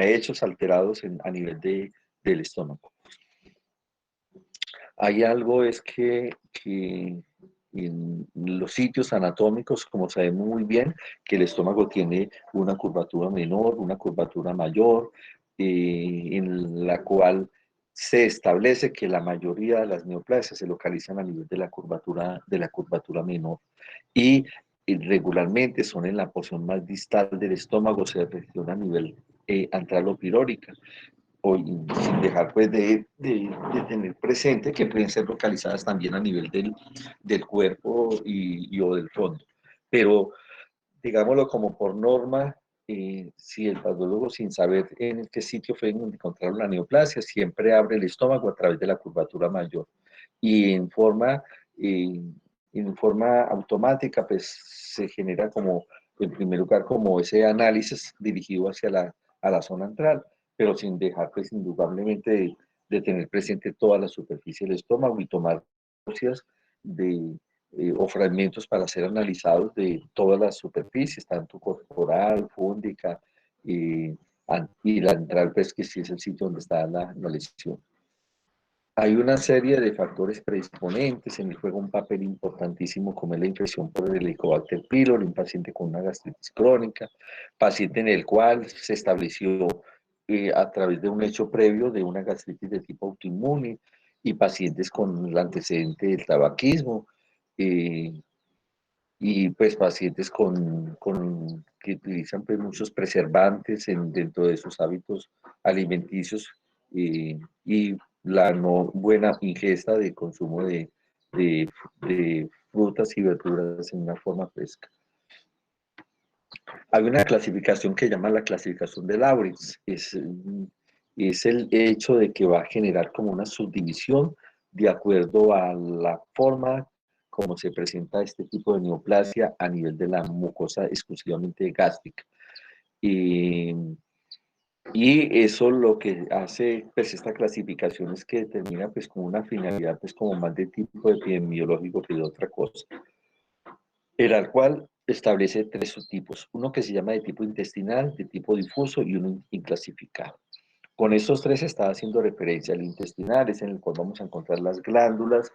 S1: hechos alterados a nivel del estómago. Hay algo es que en los sitios anatómicos, como sabemos muy bien, que el estómago tiene una curvatura menor, una curvatura mayor, en la cual se establece que la mayoría de las neoplasias se localizan a nivel de la curvatura menor. Y regularmente son en la porción más distal del estómago, se regiona a nivel antralopirórica, sin dejar pues de tener presente que pueden ser localizadas también a nivel del cuerpo o del fondo. Pero digámoslo como por norma, si el patólogo, sin saber en qué sitio fue donde encontraron la neoplasia, siempre abre el estómago a través de la curvatura mayor. Y en forma automática, pues se genera como, en primer lugar, como ese análisis dirigido hacia a la zona antral, pero sin dejar, pues, indudablemente de tener presente toda la superficie del estómago y tomar biopsias o fragmentos para ser analizados de todas las superficies, tanto corporal, fúndica y la antral, pues, que sí es el sitio donde está la lesión. Hay una serie de factores predisponentes en el juego, un papel importantísimo como es la infección por el Helicobacter pylori, un paciente con una gastritis crónica, paciente en el cual se estableció a través de un hecho previo de una gastritis de tipo autoinmune y pacientes con el antecedente del tabaquismo y pues pacientes que utilizan pues, muchos preservantes dentro de sus hábitos alimenticios y la no buena ingesta de consumo de frutas y verduras en una forma fresca. Hay una clasificación que llama la clasificación de Lawrence. Es el hecho de que va a generar como una subdivisión de acuerdo a la forma como se presenta este tipo de neoplasia a nivel de la mucosa exclusivamente gástrica. Y eso lo que hace, pues, esta clasificación es que determina, pues, como una finalidad, pues, como más de tipo epidemiológico que de otra cosa. El cual establece 3 subtipos, uno que se llama de tipo intestinal, de tipo difuso y uno inclasificado. Con estos 3 está haciendo referencia al intestinal, es en el cual vamos a encontrar las glándulas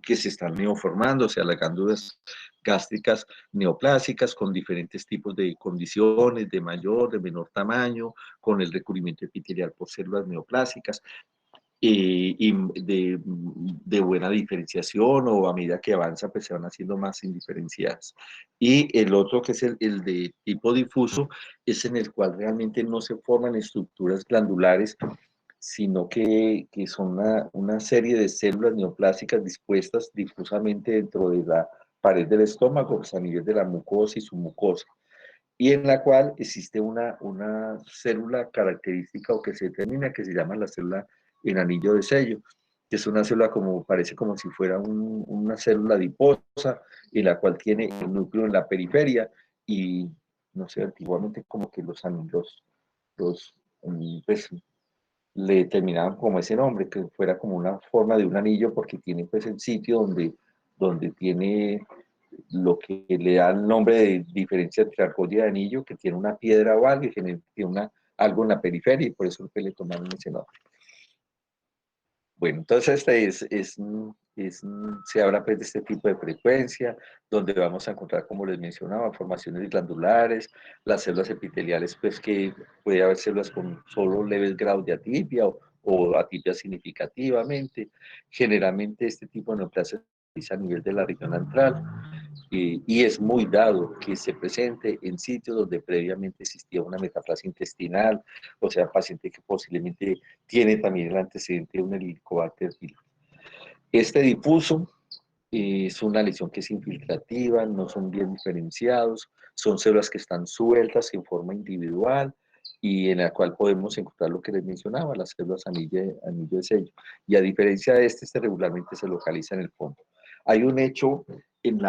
S1: que se están neoformando, o sea, las glándulas gástricas neoplásicas con diferentes tipos de condiciones, de mayor, de menor tamaño, con el recubrimiento epitelial por células neoplásicas y de buena diferenciación, o a medida que avanza pues se van haciendo más indiferenciadas. Y el otro, que es el de tipo difuso, es en el cual realmente no se forman estructuras glandulares, sino que son una serie de células neoplásicas dispuestas difusamente dentro de la pared del estómago, pues a nivel de la mucosa y su mucosa, y en la cual existe una célula característica o que se determina que se llama la célula en anillo de sello, que es una célula como, parece como si fuera una célula adiposa, en la cual tiene el núcleo en la periferia, y no sé, antiguamente como que los anillos, pues, le terminaban como ese nombre, que fuera como una forma de un anillo, porque tiene pues el sitio donde tiene lo que le da el nombre de diferencia entre argolla y anillo, que tiene una piedra o algo, y tiene algo en la periferia, y por eso que le tomaron ese nombre. Bueno, entonces se habla pues de este tipo de frecuencia, donde vamos a encontrar, como les mencionaba, formaciones glandulares, las células epiteliales, pues que puede haber células con solo leves grados de atipia o atipia significativamente. Generalmente este tipo de neoplasia se realiza a nivel de la región antral, y es muy dado que se presente en sitios donde previamente existía una metaplasia intestinal, o sea, paciente que posiblemente tiene también el antecedente de un helicobacter pylori. Este difuso es una lesión que es infiltrativa, no son bien diferenciados, son células que están sueltas en forma individual, y en la cual podemos encontrar lo que les mencionaba, las células anillo de sello. Y a diferencia de este regularmente se localiza en el fondo. Hay un hecho en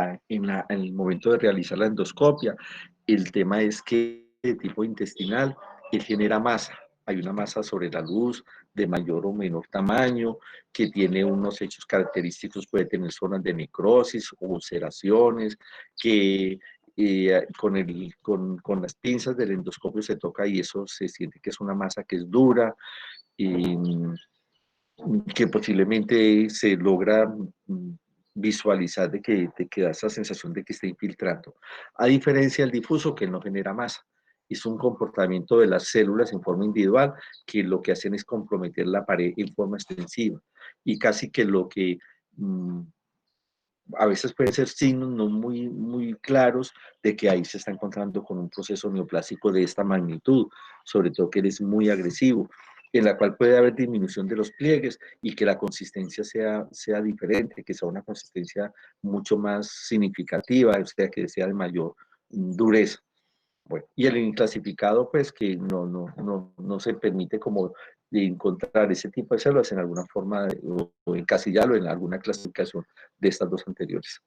S1: el momento de realizar la endoscopia. El tema es que el tipo intestinal genera masa. Hay una masa sobre la luz de mayor o menor tamaño, que tiene unos hechos característicos, puede tener zonas de necrosis, ulceraciones, que con las pinzas del endoscopio se toca y eso se siente que es una masa que es dura, y que posiblemente se logra visualizar de que da esa sensación de que está infiltrando. A diferencia del difuso, que no genera masa. Es un comportamiento de las células en forma individual que lo que hacen es comprometer la pared en forma extensiva. Y casi que lo que a veces pueden ser signos no muy claros de que ahí se está encontrando con un proceso neoplásico de esta magnitud, sobre todo que es muy agresivo, en la cual puede haber disminución de los pliegues y que la consistencia sea diferente, que sea una consistencia mucho más significativa, o sea, que sea de mayor dureza. Bueno, y el inclasificado, pues que no se permite como de encontrar ese tipo de células en alguna forma o encasillarlo en alguna clasificación de estas dos anteriores.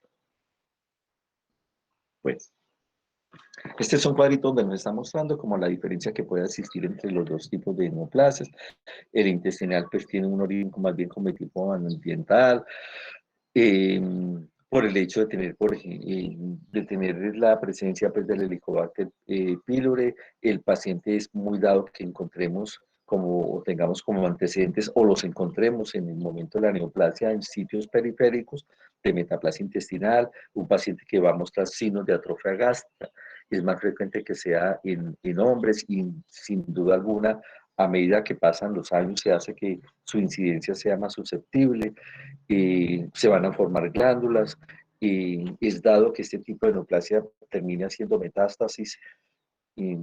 S1: Pues, este es un cuadrito donde nos está mostrando como la diferencia que puede existir entre los dos tipos de neoplasias. El intestinal pues tiene un origen más bien como de tipo ambiental, por el hecho de tener la presencia pues, del Helicobacter pylori. El paciente es muy dado que encontremos o tengamos como antecedentes o los encontremos en el momento de la neoplasia en sitios periféricos de metaplasia intestinal, un paciente que va a mostrar signos de atrofia gástrica. Es más frecuente que sea en hombres, y sin duda alguna a medida que pasan los años se hace que su incidencia sea más susceptible, se van a formar glándulas, y es dado que este tipo de neoplasia termina haciendo metástasis, y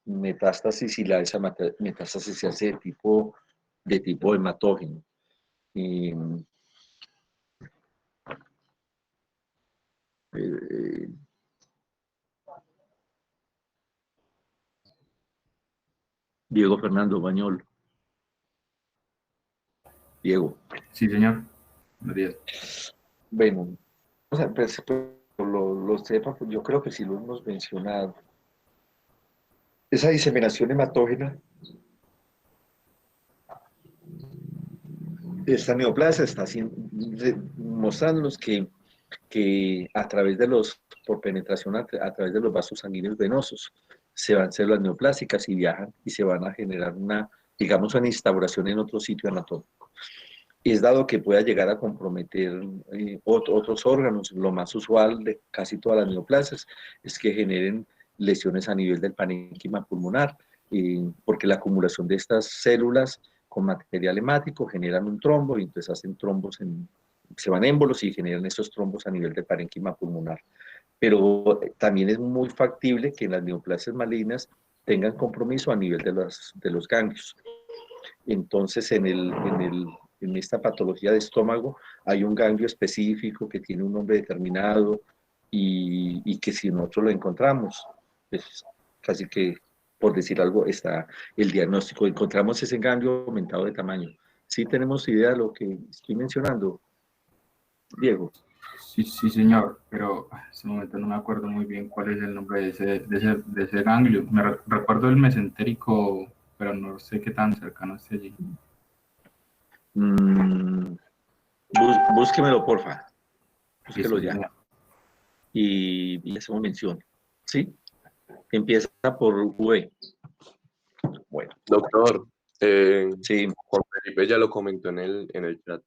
S1: esa metástasis se hace de tipo hematógeno. Diego Fernando Bañol. Diego.
S10: Sí, señor. Buenos días.
S1: Bueno, o sea, pues, lo sepa, pues, yo creo que sí lo hemos mencionado. Esa diseminación hematógena, esta neoplasia está mostrándonos que a través por penetración a través de los vasos sanguíneos venosos, se van células neoplásicas y viajan y se van a generar digamos, una instauración en otro sitio anatómico. Es dado que pueda llegar a comprometer otros órganos. Lo más usual de casi todas las neoplasias es que generen lesiones a nivel del parénquima pulmonar, porque la acumulación de estas células con material hemático generan un trombo, y entonces hacen trombos, se van émbolos y generan esos trombos a nivel del parénquima pulmonar. Pero también es muy factible que las neoplasias malignas tengan compromiso a nivel de los ganglios. Entonces, en esta patología de estómago hay un ganglio específico que tiene un nombre determinado, y que si nosotros lo encontramos, pues casi que, por decir algo, está el diagnóstico. Encontramos ese ganglio aumentado de tamaño. ¿Sí tenemos idea de lo que estoy mencionando, Diego?
S10: Sí, sí, señor, pero en este momento no me acuerdo muy bien cuál es el nombre de ese ganglio. Recuerdo el mesentérico, pero no sé qué tan cercano esté allí.
S1: Búsquemelo, porfa.
S10: Sí,
S1: Búsquelo
S10: sí,
S1: ya.
S10: señor.
S1: Y hacemos mención. ¿Sí? Empieza por V. Bueno.
S9: Doctor,
S1: sí.
S9: Juan Felipe ya lo comentó en el chat.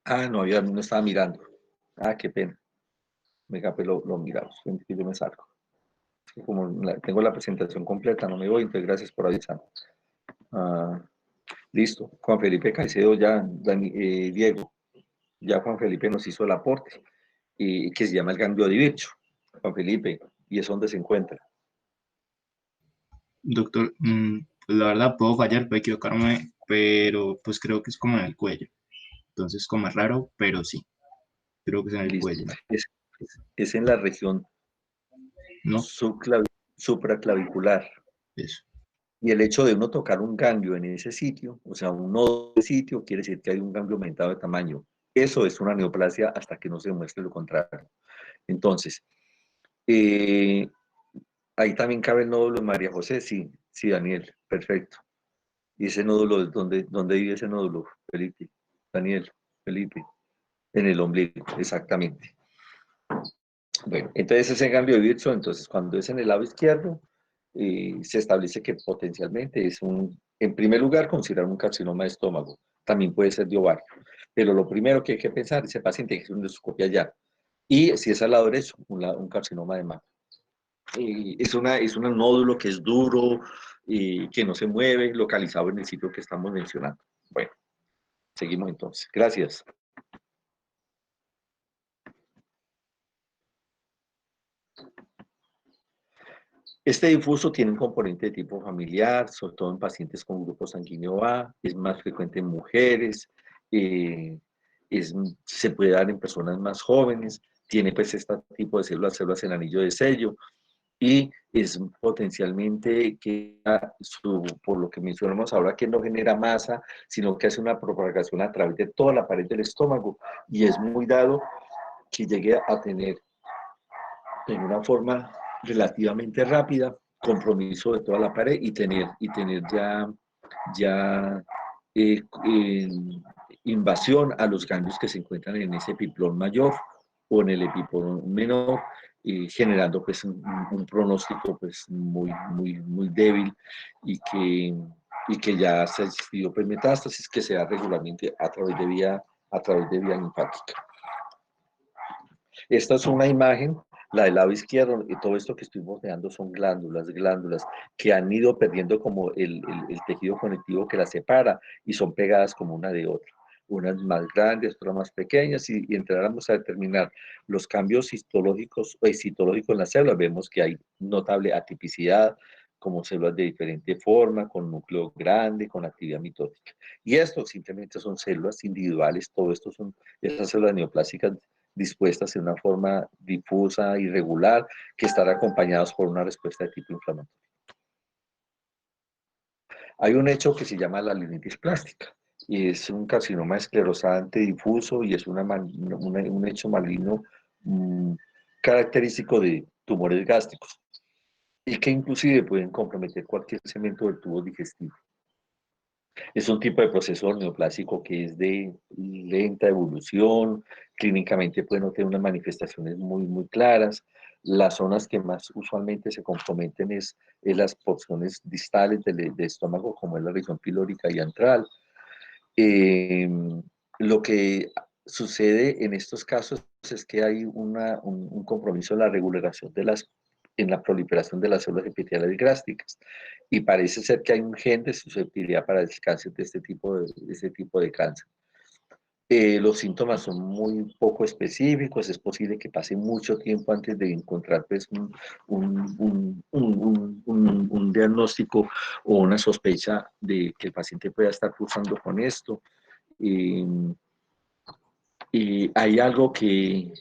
S1: Ah, no estaba mirando. Ah, qué pena. Venga, pues lo miramos. Yo me salgo. Como tengo la presentación completa, no me voy, entonces gracias por avisar. Listo. Juan Felipe Caicedo ya, Diego, ya Juan Felipe nos hizo el aporte, que se llama el ganglio divircho. Juan Felipe, ¿y es donde se encuentra?
S11: Doctor, pues la verdad puedo fallar, puedo equivocarme, pero pues creo que es como en el cuello. Entonces, como es raro, pero sí, creo que es en el cuello.
S1: Es en la región
S11: ¿no?
S1: supraclavicular.
S11: Eso.
S1: Y el hecho de uno tocar un ganglio en ese sitio, o sea, un nodo de sitio, quiere decir que hay un ganglio aumentado de tamaño. Eso es una neoplasia hasta que no se demuestre lo contrario. Entonces, ahí también cabe el nódulo de María José, sí, Daniel, perfecto. ¿Y ese nódulo, dónde vive ese nódulo, Felipe? Daniel, Felipe, en el ombligo, exactamente. Bueno, entonces ese ganglio de Birzo, entonces cuando es en el lado izquierdo, se establece que potencialmente es en primer lugar, considerar un carcinoma de estómago, también puede ser de ovario, pero lo primero que hay que pensar es ese paciente que es una endoscopia ya, y si es al lado derecho, un carcinoma de mama. Es un nódulo que es duro, que no se mueve, localizado en el sitio que estamos mencionando. Bueno, seguimos entonces. Gracias. Este difuso tiene un componente de tipo familiar, sobre todo en pacientes con grupo sanguíneo A, es más frecuente en mujeres, se puede dar en personas más jóvenes, tiene pues este tipo de células en anillo de sello, y es potencialmente que, por lo que mencionamos ahora, que no genera masa, sino que hace una propagación a través de toda la pared del estómago, y es muy dado que llegue a tener en una forma relativamente rápida compromiso de toda la pared y tener ya invasión a los ganglios que se encuentran en ese epiplón mayor o en el epiplón menor, generando pues un pronóstico pues muy débil y que ya se ha existido pues metástasis que se da regularmente a través de vía linfática. Esta es una imagen, la del lado izquierdo, y todo esto que estoy mostrando son glándulas que han ido perdiendo como el tejido conectivo que las separa y son pegadas como una de otra. Unas más grandes, otras más pequeñas, y entráramos a determinar los cambios histológicos en las células, vemos que hay notable atipicidad, como células de diferente forma, con núcleo grande, con actividad mitótica. Y esto simplemente son células individuales, todo esto son esas células neoplásicas dispuestas en una forma difusa, irregular, que están acompañados por una respuesta de tipo inflamatorio. Hay un hecho que se llama la linitis plástica, y es un carcinoma esclerosante difuso y es un hecho maligno característico de tumores gástricos, y que inclusive pueden comprometer cualquier segmento del tubo digestivo. Es un tipo de proceso neoplásico que es de lenta evolución, clínicamente puede no tener unas manifestaciones muy claras. Las zonas que más usualmente se comprometen es las porciones distales del estómago, como es la región pilórica y antral. Lo que sucede en estos casos es que hay un compromiso en la regulación en la proliferación de las células epiteliales gástricas, y parece ser que hay un gen de susceptibilidad para el cáncer de este tipo de cáncer. Los síntomas son muy poco específicos, es posible que pase mucho tiempo antes de encontrar pues, un diagnóstico o una sospecha de que el paciente pueda estar cursando con esto. Y hay algo que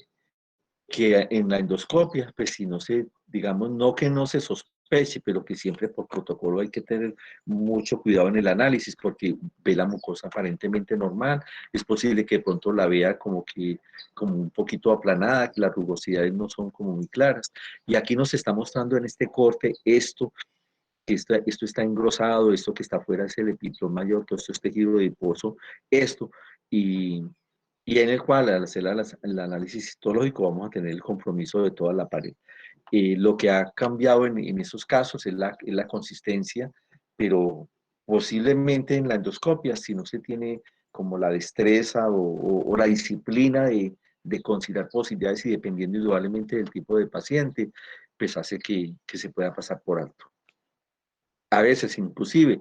S1: que en la endoscopia, pues si no se, digamos, no que no se sospeche, pero que siempre por protocolo hay que tener mucho cuidado en el análisis porque ve la mucosa aparentemente normal, es posible que de pronto la vea como que como un poquito aplanada, que las rugosidades no son como muy claras. Y aquí nos está mostrando en este corte esto, que esto está engrosado, esto que está afuera es el epiplón mayor, todo esto es tejido adiposo, esto, y en el cual al hacer el análisis histológico vamos a tener el compromiso de toda la pared. Lo que ha cambiado en esos casos es la consistencia, pero posiblemente en la endoscopia, si no se tiene como la destreza o la disciplina de considerar posibilidades y dependiendo indudablemente del tipo de paciente, pues hace que se pueda pasar por alto. A veces inclusive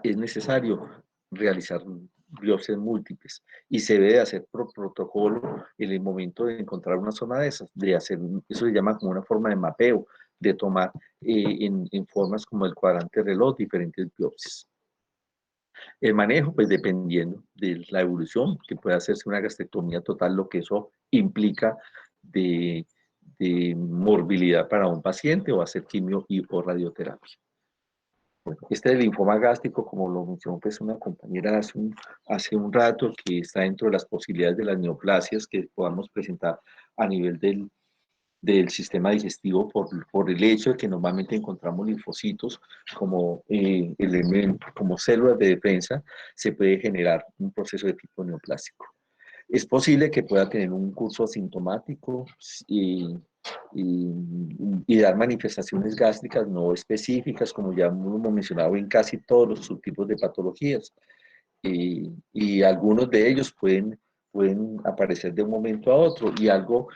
S1: es necesario realizar biopsias múltiples y se debe hacer por protocolo en el momento de encontrar una zona de esas, de hacer, eso se llama como una forma de mapeo, de tomar en formas como el cuadrante reloj diferentes biopsias. El manejo, pues dependiendo de la evolución, que puede hacerse una gastrectomía total, lo que eso implica de morbilidad para un paciente o hacer quimio y o radioterapia. Bueno, este del linfoma gástrico, como lo mencionó pues una compañera hace un rato, que está dentro de las posibilidades de las neoplasias que podamos presentar a nivel del sistema digestivo por el hecho de que normalmente encontramos linfocitos como elementos, como células de defensa, se puede generar un proceso de tipo neoplásico. Es posible que pueda tener un curso asintomático y dar manifestaciones gástricas no específicas, como ya hemos mencionado en casi todos los subtipos de patologías. Y algunos de ellos pueden aparecer de un momento a otro. Y algo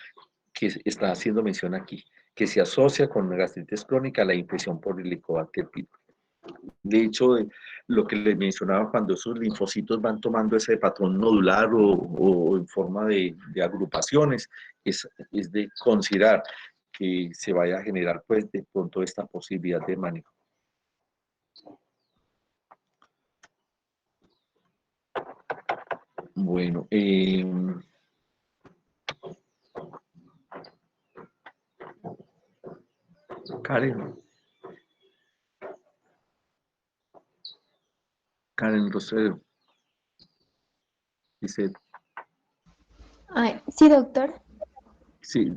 S1: que está haciendo mención aquí, que se asocia con la gastritis crónica la infección por Helicobacter pylori. De hecho, lo que les mencionaba, cuando esos linfocitos van tomando ese patrón nodular o en forma de agrupaciones, es de considerar que se vaya a generar pues de pronto esta posibilidad de manejo. Bueno, Karen Rosero. Dice,
S5: Sí, doctor.
S1: sí,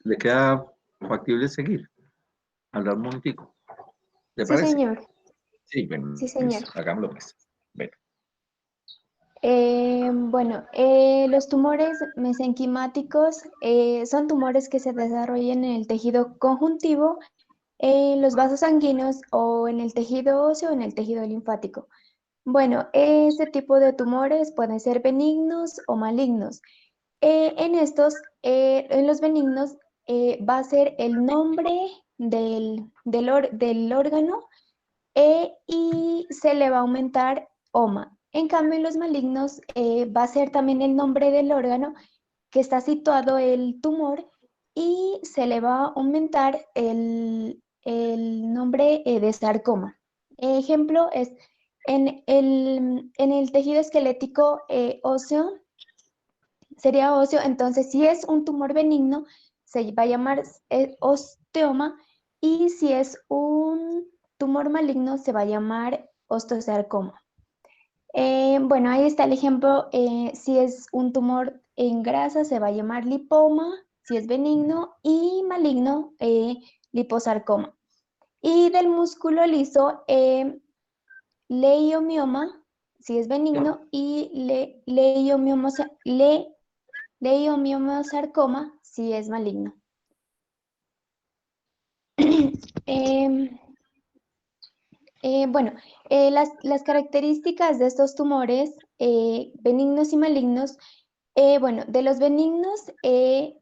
S1: ¿le queda factible seguir? Hablar un momentico. ¿Le
S5: Sí,
S1: parece?
S5: señor.
S1: Sí, bueno,
S5: Sí, señor.
S1: listo, hagámoslo pues. Bueno.
S5: Los tumores mesenquimáticos son tumores que se desarrollan en el tejido conjuntivo, en los vasos sanguíneos o en el tejido óseo o en el tejido linfático. Bueno, este tipo de tumores pueden ser benignos o malignos. En los benignos va a ser el nombre del órgano y se le va a aumentar OMA. En cambio, en los malignos va a ser también el nombre del órgano que está situado el tumor y se le va a aumentar el nombre de sarcoma. Ejemplo es en el tejido esquelético óseo, sería óseo, entonces si es un tumor benigno, se va a llamar osteoma, y si es un tumor maligno, se va a llamar osteosarcoma. Bueno, ahí está el ejemplo. Si es un tumor en grasa, se va a llamar lipoma, si es benigno, y maligno, liposarcoma. Y del músculo liso, leiomioma, si es benigno, y leiomiomosarcoma, si es maligno. Las características de estos tumores benignos y malignos, de los benignos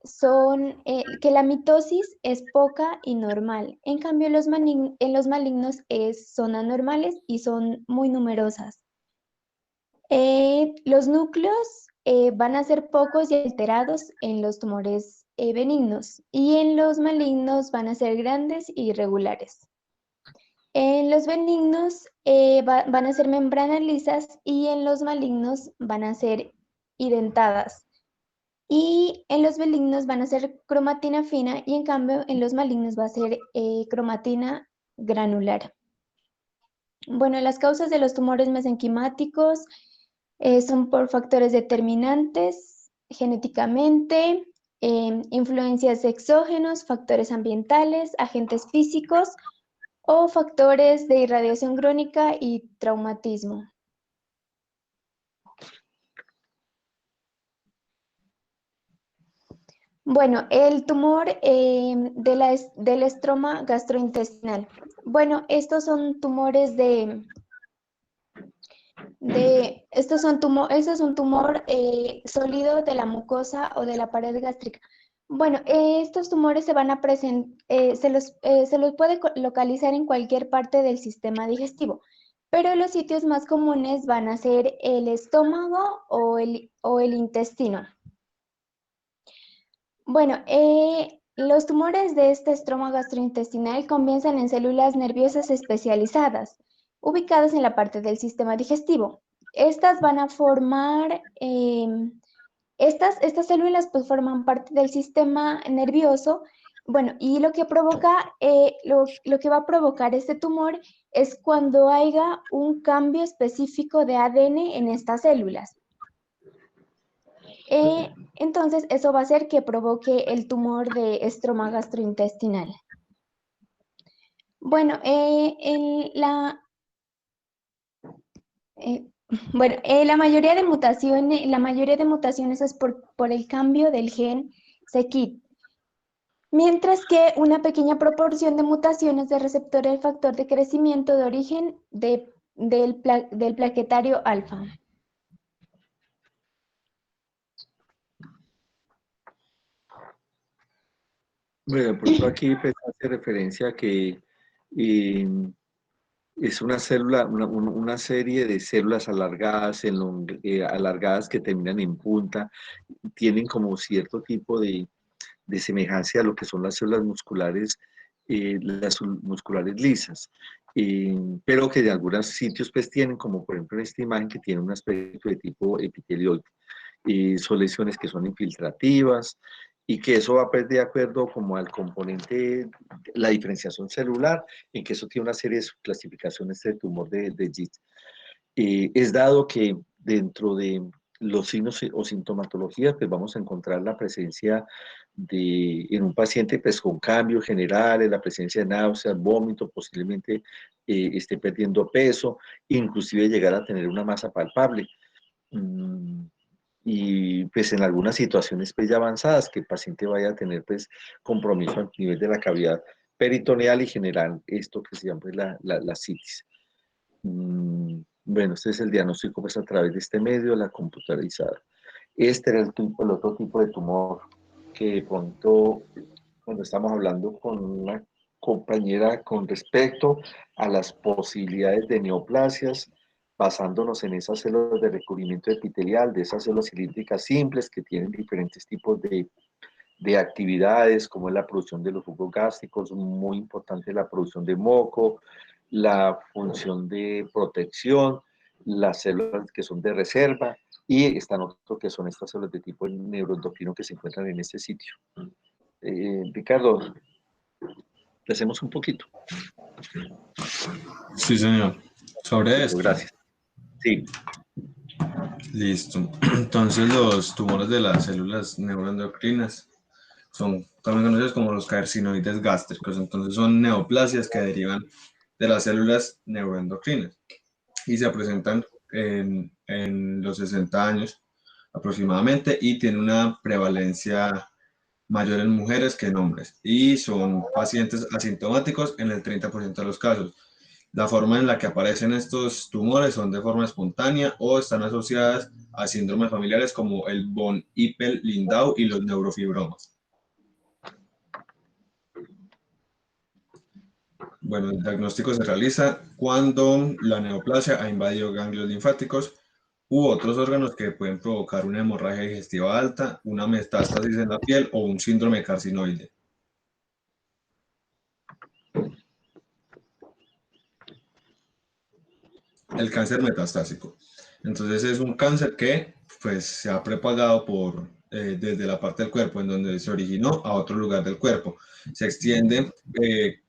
S5: son que la mitosis es poca y normal. En cambio, en los malignos son anormales y son muy numerosas. Los núcleos van a ser pocos y alterados en los tumores benignos, y en los malignos van a ser grandes y irregulares. En los benignos van a ser membranas lisas y en los malignos van a ser identadas. Y en los benignos van a ser cromatina fina y en cambio en los malignos va a ser cromatina granular. Bueno, las causas de los tumores mesenquimáticos son por factores determinantes genéticamente, influencias exógenos, factores ambientales, agentes físicos o factores de irradiación crónica y traumatismo. Bueno, el tumor del estroma gastrointestinal. Bueno, estos son tumores este es un tumor sólido de la mucosa o de la pared gástrica. Bueno, estos tumores se van a se los puede localizar en cualquier parte del sistema digestivo, pero los sitios más comunes van a ser el estómago o el intestino. Bueno, los tumores de este estroma gastrointestinal comienzan en células nerviosas especializadas, ubicadas en la parte del sistema digestivo. Estas van a formar, estas células pues forman parte del sistema nervioso. Bueno, y lo que provoca, lo que va a provocar este tumor es cuando haya un cambio específico de ADN en estas células. Entonces, eso va a hacer que provoque el tumor de estroma gastrointestinal. Bueno, la mayoría de mutaciones es por el cambio del gen c-KIT, mientras que una pequeña proporción de mutaciones de receptor del factor de crecimiento de origen del plaquetario alfa.
S1: Bueno, por ejemplo, aquí pues, hace referencia a que es una célula, una serie de células alargadas, alargadas que terminan en punta, tienen como cierto tipo de semejanza a lo que son las células musculares lisas, pero que de algunos sitios pues tienen, como por ejemplo en esta imagen, que tiene un aspecto de tipo epitelioide. Son lesiones que son infiltrativas y que eso va pues, de acuerdo como al componente, la diferenciación celular, en que eso tiene una serie de subclasificaciones de tumor de JIT. Es dado que dentro de los signos o sintomatologías, pues vamos a encontrar la presencia en un paciente pues con cambios generales, la presencia de náuseas, vómito, posiblemente esté perdiendo peso, inclusive llegar a tener una masa palpable. Y pues en algunas situaciones pues ya avanzadas, que el paciente vaya a tener pues compromiso a nivel de la cavidad peritoneal y general esto que se llama pues, la citis. Bueno, este es el diagnóstico pues a través de este medio, la computarizada. Este era el otro tipo de tumor que de pronto, cuando estamos hablando con una compañera con respecto a las posibilidades de neoplasias, basándonos en esas células de recubrimiento epitelial, de esas células cilíndricas simples que tienen diferentes tipos de actividades, como es la producción de los jugos gástricos, muy importante la producción de moco, la función de protección, las células que son de reserva, y están otros que son estas células de tipo neuroendocrino que se encuentran en este sitio. Ricardo, le hacemos un poquito.
S10: Sí, señor. Sobre esto.
S1: Gracias. Sí.
S10: Listo. Entonces los tumores de las células neuroendocrinas son también conocidos como los carcinoides gástricos. Entonces son neoplasias que derivan de las células neuroendocrinas y se presentan en los 60 años aproximadamente y tienen una prevalencia mayor en mujeres que en hombres y son pacientes asintomáticos en el 30% de los casos. La forma en la que aparecen estos tumores son de forma espontánea o están asociadas a síndromes familiares como el von Hippel-Lindau y los neurofibromas. Bueno, el diagnóstico se realiza cuando la neoplasia ha invadido ganglios linfáticos u otros órganos que pueden provocar una hemorragia digestiva alta, una metástasis en la piel o un síndrome carcinoide. El cáncer metastásico. Entonces es un cáncer que pues, se ha propagado por desde la parte del cuerpo en donde se originó a otro lugar del cuerpo. Se extiende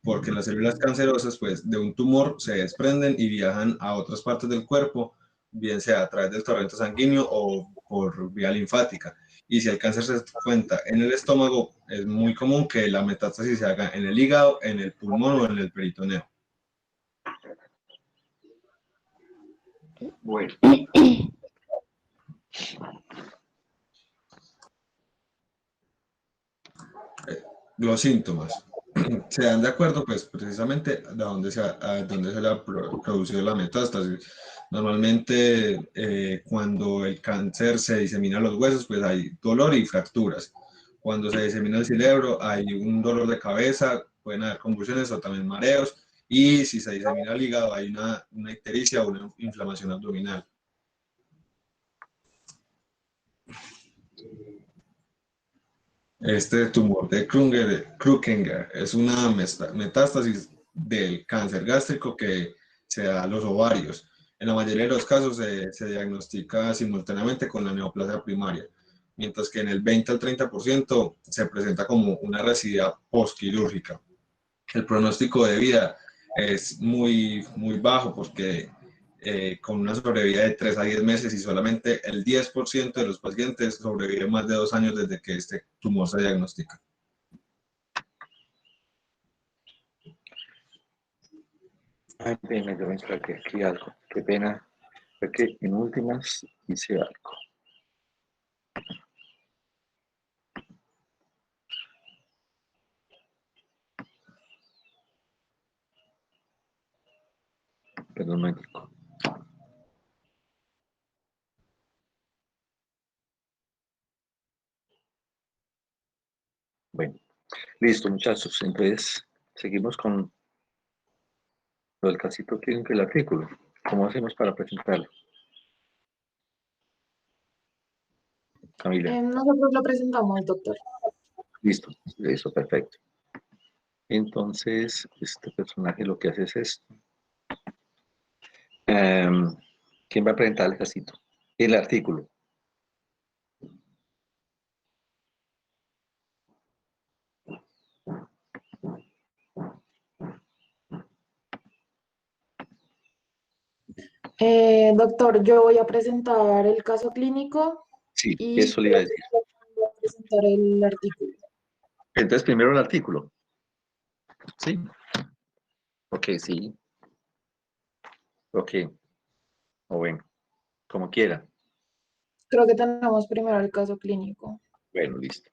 S10: porque las células cancerosas pues, de un tumor se desprenden y viajan a otras partes del cuerpo, bien sea a través del torrente sanguíneo o por vía linfática. Y si el cáncer se encuentra en el estómago, es muy común que la metástasis se haga en el hígado, en el pulmón o en el peritoneo.
S1: Bueno.
S10: Los síntomas. Se dan de acuerdo, pues, precisamente a dónde se le ha producido la metástasis. Normalmente, cuando el cáncer se disemina a los huesos, pues hay dolor y fracturas. Cuando se disemina el cerebro, hay un dolor de cabeza, pueden haber convulsiones o también mareos. Y si se disemina el hígado, hay una ictericia o una inflamación abdominal. Este tumor de Krüger es una metástasis del cáncer gástrico que se da a los ovarios. En la mayoría de los casos se diagnostica simultáneamente con la neoplasia primaria, mientras que en el 20 al 30% se presenta como una recidiva postquirúrgica. El pronóstico de vida es muy bajo porque con una sobrevida de 3 a 10 meses y solamente el 10% de los pacientes sobrevive más de 2 años desde que este tumor se diagnostica.
S1: Ay, pena, yo me expliqué aquí algo. Qué pena. Fue que en últimas hice algo. Perdón, un momentico. Bueno, listo, muchachos. Entonces, seguimos con lo del casito clínico y el artículo. ¿Cómo hacemos para presentarlo? Camila.
S2: Nosotros lo presentamos, doctor.
S1: Listo, listo, perfecto. Entonces, este personaje lo que hace es esto. ¿Quién va a presentar el casito? El artículo.
S2: Doctor, yo voy a presentar el caso clínico
S1: Sí,
S2: y
S1: eso le iba a decir.
S2: voy a presentar el artículo.
S1: Entonces, primero el artículo. ¿Sí? Ok, sí. Ok. O bueno, como quiera.
S2: Creo que tenemos primero el caso clínico.
S1: Bueno, listo.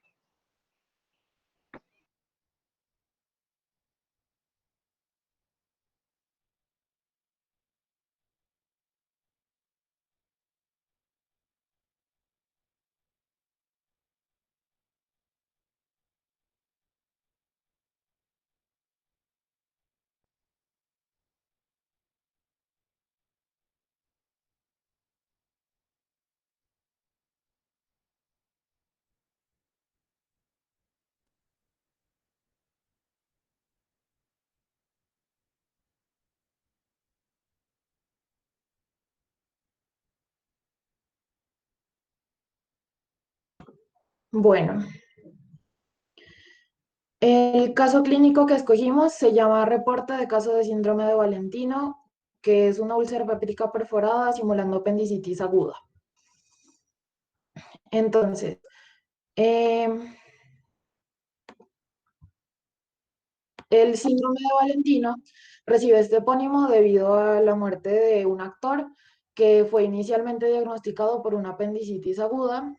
S2: Bueno, el caso clínico que escogimos se llama Reporte de caso de síndrome de Valentino, que es una úlcera péptica perforada simulando apendicitis aguda. Entonces, el síndrome de Valentino recibe este epónimo debido a la muerte de un actor que fue inicialmente diagnosticado por una apendicitis aguda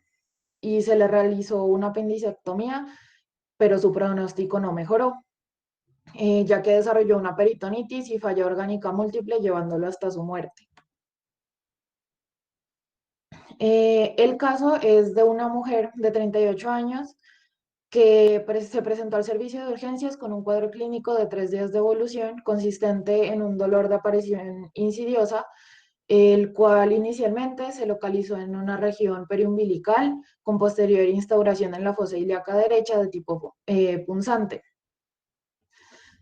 S2: y se le realizó una apendicectomía, pero su pronóstico no mejoró, ya que desarrolló una peritonitis y falla orgánica múltiple, llevándolo hasta su muerte. El caso es de una mujer de 38 años que se presentó al servicio de urgencias con un cuadro clínico de 3 días de evolución consistente en un dolor de aparición insidiosa, el cual inicialmente se localizó en una región periumbilical con posterior instauración en la fosa ilíaca derecha de tipo punzante.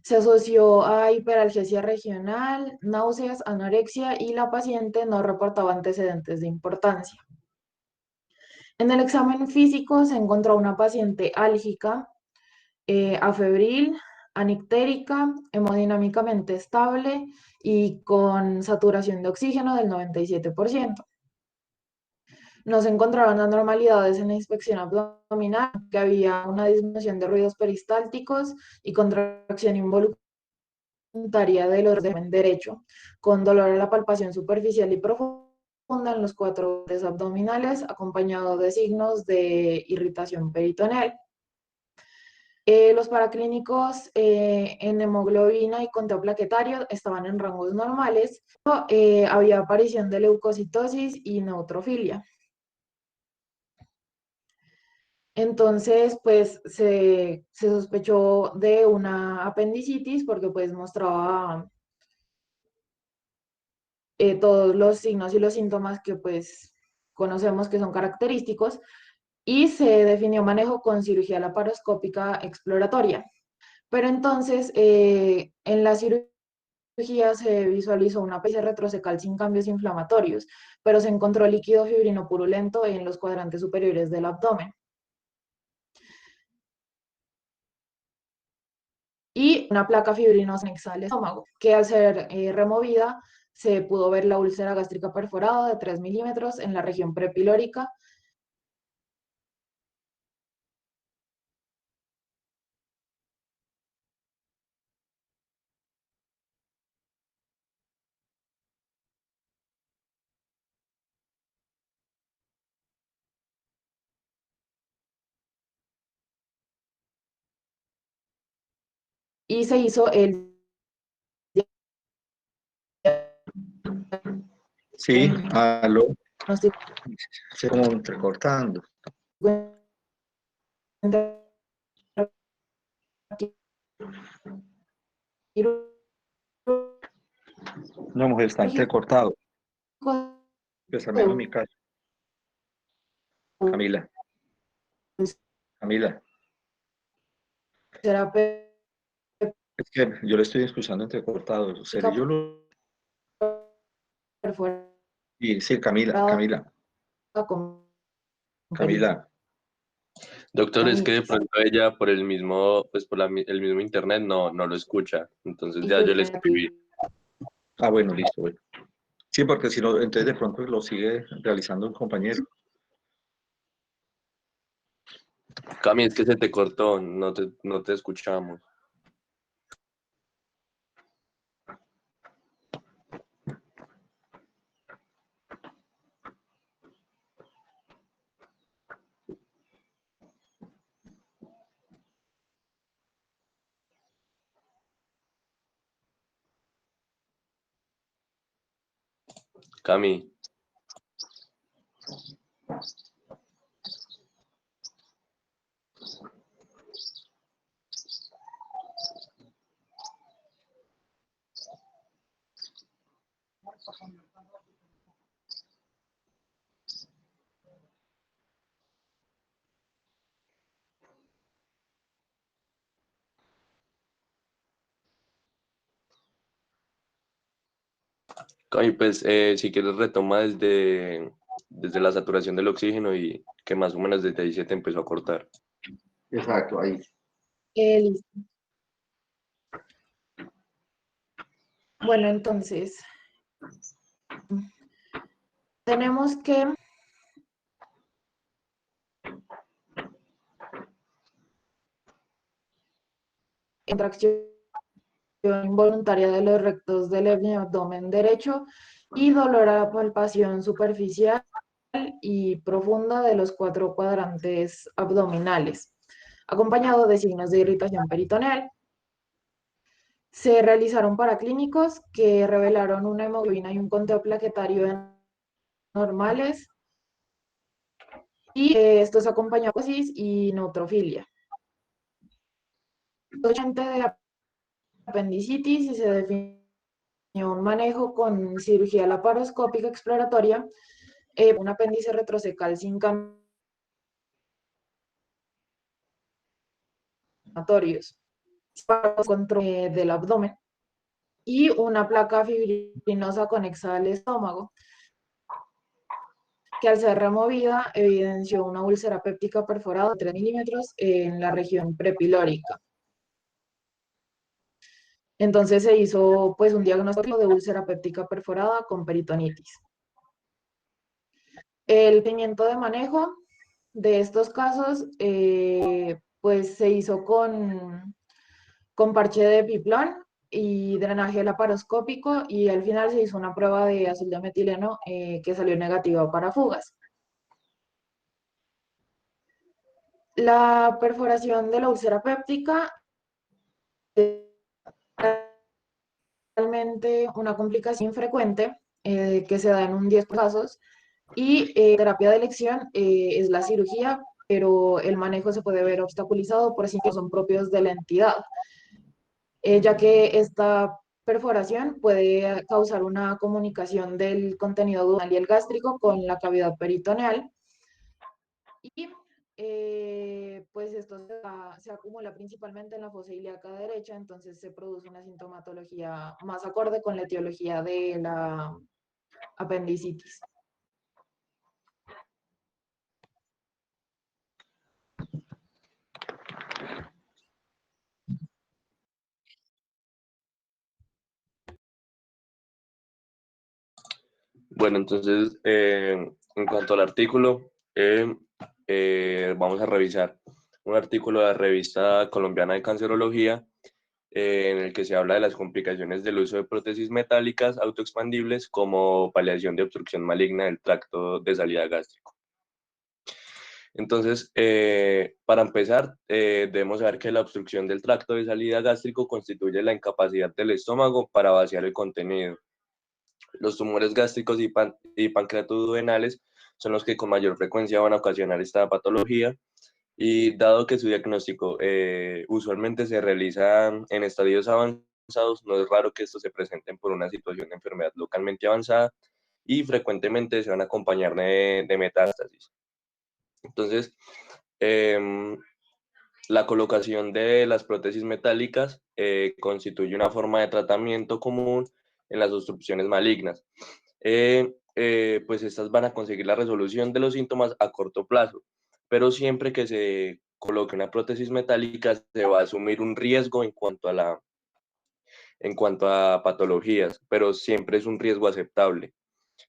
S2: Se asoció a hiperalgesia regional, náuseas, anorexia y la paciente no reportaba antecedentes de importancia. En el examen físico se encontró una paciente álgica, afebril, anictérica, hemodinámicamente estable y con saturación de oxígeno del 97%. No se encontraron anormalidades en la inspección abdominal, que había una disminución de ruidos peristálticos y contracción involuntaria del abdomen derecho, con dolor a la palpación superficial y profunda en los 4 bordes abdominales, acompañado de signos de irritación peritoneal. Los paraclínicos en hemoglobina y conteo plaquetario estaban en rangos normales. Había aparición de leucocitosis y neutrofilia. Entonces, pues se sospechó de una apendicitis porque pues mostraba todos los signos y los síntomas que pues conocemos que son característicos, y se definió manejo con cirugía laparoscópica exploratoria. Pero entonces, en la cirugía se visualizó una apéndice retrocecal sin cambios inflamatorios, pero se encontró líquido fibrino purulento en los cuadrantes superiores del abdomen. Y una placa fibrinosa anexa al estómago, que al ser removida se pudo ver la úlcera gástrica perforada de 3 milímetros en la región prepilórica. Y se hizo el
S1: Sí, aló. Se como entrecortando. No, mujer, está entrecortado. Pues al menos en mi caso. Camila. Camila. Es que yo le estoy escuchando entrecortado. O sea, yo lo... Sí, Camila. Camila.
S9: Doctor, es que de pronto ella por el mismo, pues por el mismo internet no lo escucha. Entonces ya yo le escribí.
S1: Ah, bueno, listo, bueno. Sí, porque si no, entonces de pronto lo sigue realizando un compañero.
S9: Cami, es que se te cortó, no te escuchamos. Cami. Cami, pues si quieres retoma desde la saturación del oxígeno y que más o menos desde ahí se te empezó a cortar.
S1: Exacto, ahí.
S2: Listo. Bueno, entonces, tenemos que contracción involuntaria de los rectos del abdomen derecho y dolor a la palpación superficial y profunda de los 4 cuadrantes abdominales, acompañado de signos de irritación peritoneal. Se realizaron paraclínicos que revelaron una hemoglobina y un conteo plaquetario normales, y estos acompañados de leucocitosis y neutrofilia. De apendicitis, y se definió un manejo con cirugía laparoscópica exploratoria, un apéndice retrocecal sin cambios inflamatorios, control del abdomen y una placa fibrinosa conexa al estómago. que al ser removida evidenció una úlcera péptica perforada de 3 milímetros en la región prepilórica. Entonces se hizo pues un diagnóstico de úlcera péptica perforada con peritonitis. El procedimiento de manejo de estos casos pues se hizo con parche de Piplón y drenaje laparoscópico, y al final se hizo una prueba de azul de metileno que salió negativa para fugas. La perforación de la úlcera péptica es realmente una complicación infrecuente que se da en un 10 casos, y terapia de elección es la cirugía, pero el manejo se puede ver obstaculizado por síntomas son propios de la entidad, ya que esta perforación puede causar una comunicación del contenido duodenal y el gástrico con la cavidad peritoneal, y pues esto se acumula principalmente en la fosa ilíaca derecha, entonces se produce una sintomatología más acorde con la etiología de la apendicitis.
S9: Bueno, entonces, en cuanto al artículo, vamos a revisar un artículo de la revista colombiana de cancerología, en el que se habla de las complicaciones del uso de prótesis metálicas autoexpandibles como paliación de obstrucción maligna del tracto de salida gástrico. Entonces, para empezar, debemos saber que la obstrucción del tracto de salida gástrico constituye la incapacidad del estómago para vaciar el contenido. Los tumores gástricos y pancreatoduodenales son los que con mayor frecuencia van a ocasionar esta patología, y dado que su diagnóstico usualmente se realiza en estadios avanzados, no es raro que estos se presenten por una situación de enfermedad localmente avanzada, y frecuentemente se van a acompañar de metástasis. Entonces, la colocación de las prótesis metálicas constituye una forma de tratamiento común en las obstrucciones malignas. Pues estas van a conseguir la resolución de los síntomas a corto plazo, pero siempre que se coloque una prótesis metálica se va a asumir un riesgo en cuanto a patologías, pero siempre es un riesgo aceptable.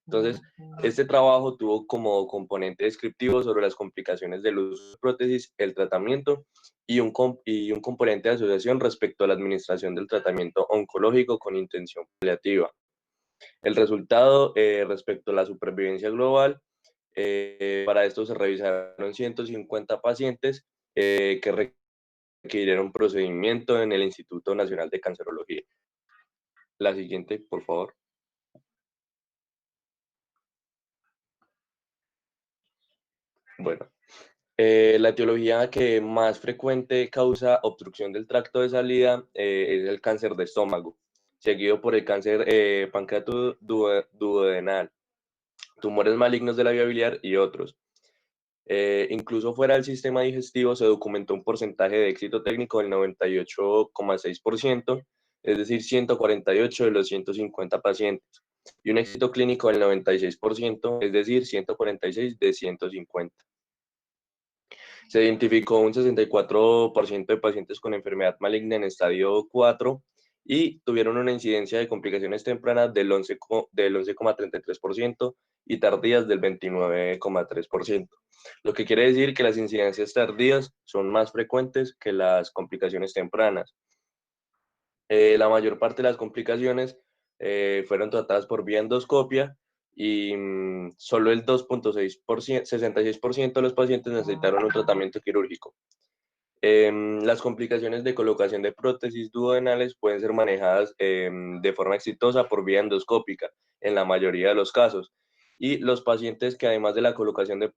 S9: Entonces, este trabajo tuvo como componente descriptivo sobre las complicaciones del uso de prótesis, el tratamiento y un componente de asociación respecto a la administración del tratamiento oncológico con intención paliativa. El resultado respecto a la supervivencia global, para esto se revisaron 150 pacientes que requirieron procedimiento en el Instituto Nacional de Cancerología. La siguiente, por favor. Bueno, la etiología que más frecuente causa obstrucción del tracto de salida es el cáncer de estómago, seguido por el cáncer pancreatoduodenal, tumores malignos de la vía biliar y otros. Incluso fuera del sistema digestivo se documentó un porcentaje de éxito técnico del 98,6%, es decir, 148 de los 150 pacientes, y un éxito clínico del 96%, es decir, 146 de 150. Se identificó un 64% de pacientes con enfermedad maligna en estadio 4 y tuvieron una incidencia de complicaciones tempranas del 11,33% y tardías del 29,3%. Lo que quiere decir que las incidencias tardías son más frecuentes que las complicaciones tempranas. La mayor parte de las complicaciones fueron tratadas por vía endoscopia, y solo el 2,6%, 66% de los pacientes necesitaron un tratamiento quirúrgico. Las complicaciones de colocación de prótesis duodenales pueden ser manejadas de forma exitosa por vía endoscópica en la mayoría de los casos, y los pacientes que además de la colocación de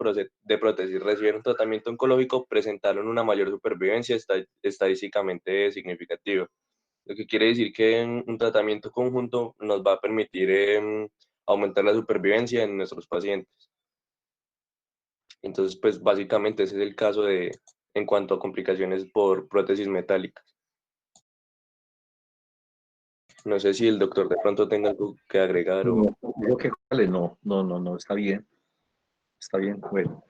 S9: prótesis recibieron tratamiento oncológico presentaron una mayor supervivencia estadísticamente significativa. Lo que quiere decir que un tratamiento conjunto nos va a permitir aumentar la supervivencia en nuestros pacientes. Entonces, pues básicamente ese es el caso en cuanto a complicaciones por prótesis metálicas. No sé si el doctor de pronto tenga algo que agregar o...
S1: Digo que vale, no, está bien. Está bien, bueno.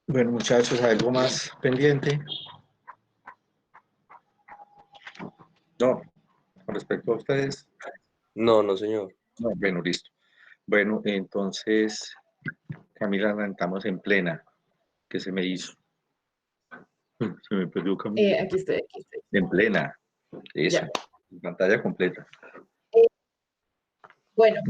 S1: Bueno, muchachos, ¿hay algo más pendiente? No, con respecto a ustedes.
S9: No, no, señor.
S1: No, bueno, listo. Bueno, entonces, Camila, arrancamos en plena. ¿Qué se me hizo? Se me perdió Camila.
S2: Aquí estoy, aquí estoy.
S1: En plena. Eso.
S2: Ya.
S1: En pantalla completa.
S2: Bueno,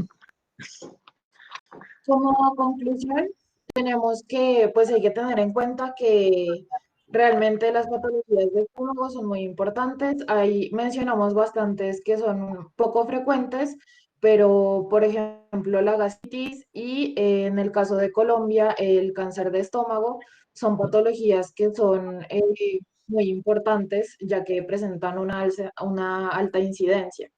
S2: como conclusión, tenemos que, pues hay que tener en cuenta que realmente las patologías de estómago son muy importantes. Ahí mencionamos bastantes que son poco frecuentes, pero por ejemplo la gastritis y en el caso de Colombia el cáncer de estómago son patologías que son muy importantes ya que presentan una alta incidencia.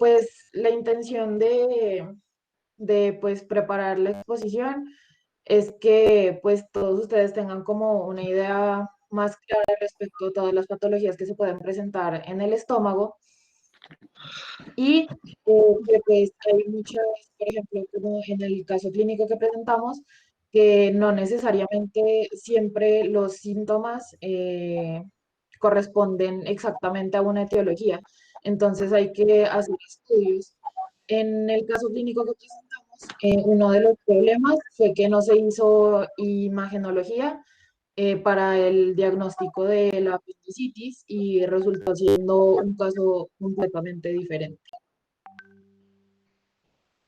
S2: Pues la intención de pues preparar la exposición es que pues todos ustedes tengan como una idea más clara respecto a todas las patologías que se pueden presentar en el estómago y que pues hay muchas, por ejemplo, como en el caso clínico que presentamos, que no necesariamente siempre los síntomas corresponden exactamente a una etiología. Entonces hay que hacer estudios. En el caso clínico que presentamos, uno de los problemas fue que no se hizo imagenología para el diagnóstico de la apendicitis y resultó siendo un caso completamente diferente.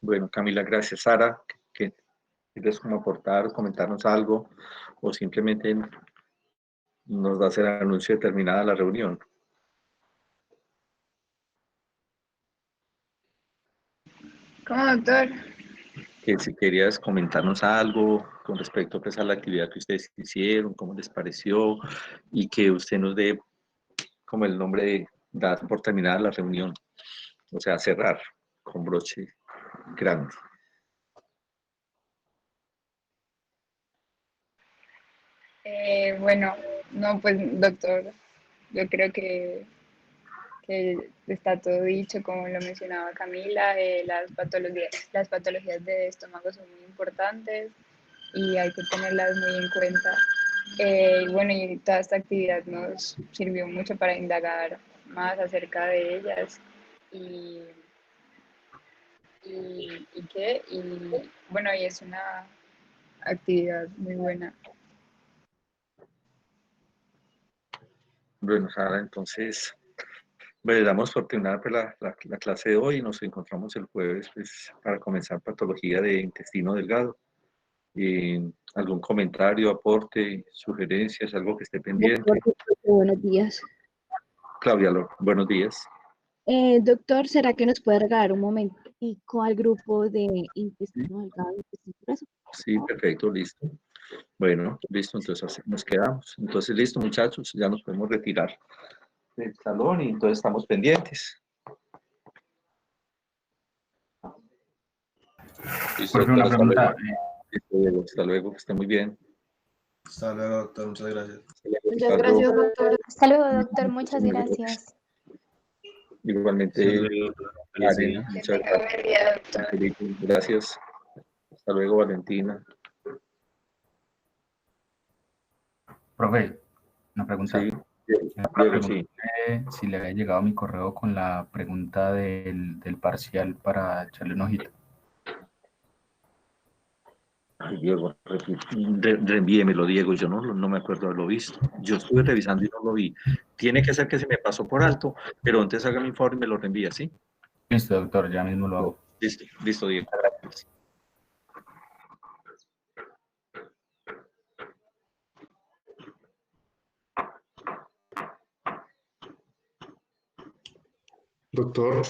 S1: Bueno, Camila, gracias. Sara, ¿quieres como aportar, comentarnos algo o simplemente nos das el anuncio de terminada la reunión?
S3: ¿Cómo, doctor?
S1: Que si querías comentarnos algo con respecto pues, a la actividad que ustedes hicieron, cómo les pareció y que usted nos dé como el nombre de dar por terminada la reunión, o sea, cerrar con broche grande.
S3: Bueno, no, pues doctor, yo creo que está todo dicho, como lo mencionaba Camila, las patologías de estómago son muy importantes y hay que tenerlas muy en cuenta. Y bueno, y toda esta actividad nos sirvió mucho para indagar más acerca de ellas y, y bueno, y es una actividad muy buena.
S1: Bueno, Sara, entonces, le damos por terminar pues, la clase de hoy y nos encontramos el jueves pues, para comenzar patología de intestino delgado. ¿Algún comentario, aporte, sugerencias, algo que esté pendiente?
S12: Buenos días.
S1: Claudia, buenos días.
S12: Doctor, ¿será que nos puede regalar un momentico al grupo de intestino delgado y intestino grueso?
S1: Sí, perfecto, listo. Bueno, listo, entonces así nos quedamos. Entonces, listo, muchachos, ya nos podemos retirar del salón y entonces estamos pendientes.
S9: Listo,
S13: Profe, una
S9: doctor, hasta luego.
S13: pregunta.
S1: Listo, Diego, hasta luego, que esté muy bien.
S10: Hasta luego, doctor. Muchas gracias.
S2: Muchas gracias, doctor.
S5: Hasta luego, doctor. Muchas gracias.
S1: Igualmente, Karen, muchas gracias. Felipe, gracias. Hasta luego, Valentina.
S13: Profe, una pregunta.
S1: Sí,
S13: Me pregunté si le había llegado mi correo con la pregunta del parcial para echarle un ojito.
S1: Ay, Diego, reenvíemelo, Diego. Yo no me acuerdo haberlo visto. Yo estuve revisando y no lo vi. Tiene que ser que se me pasó por alto, pero antes hágame un favor y me lo reenvía, ¿sí?
S13: Listo, doctor, ya mismo lo hago.
S1: Listo, Diego. Gracias.
S14: Doctor.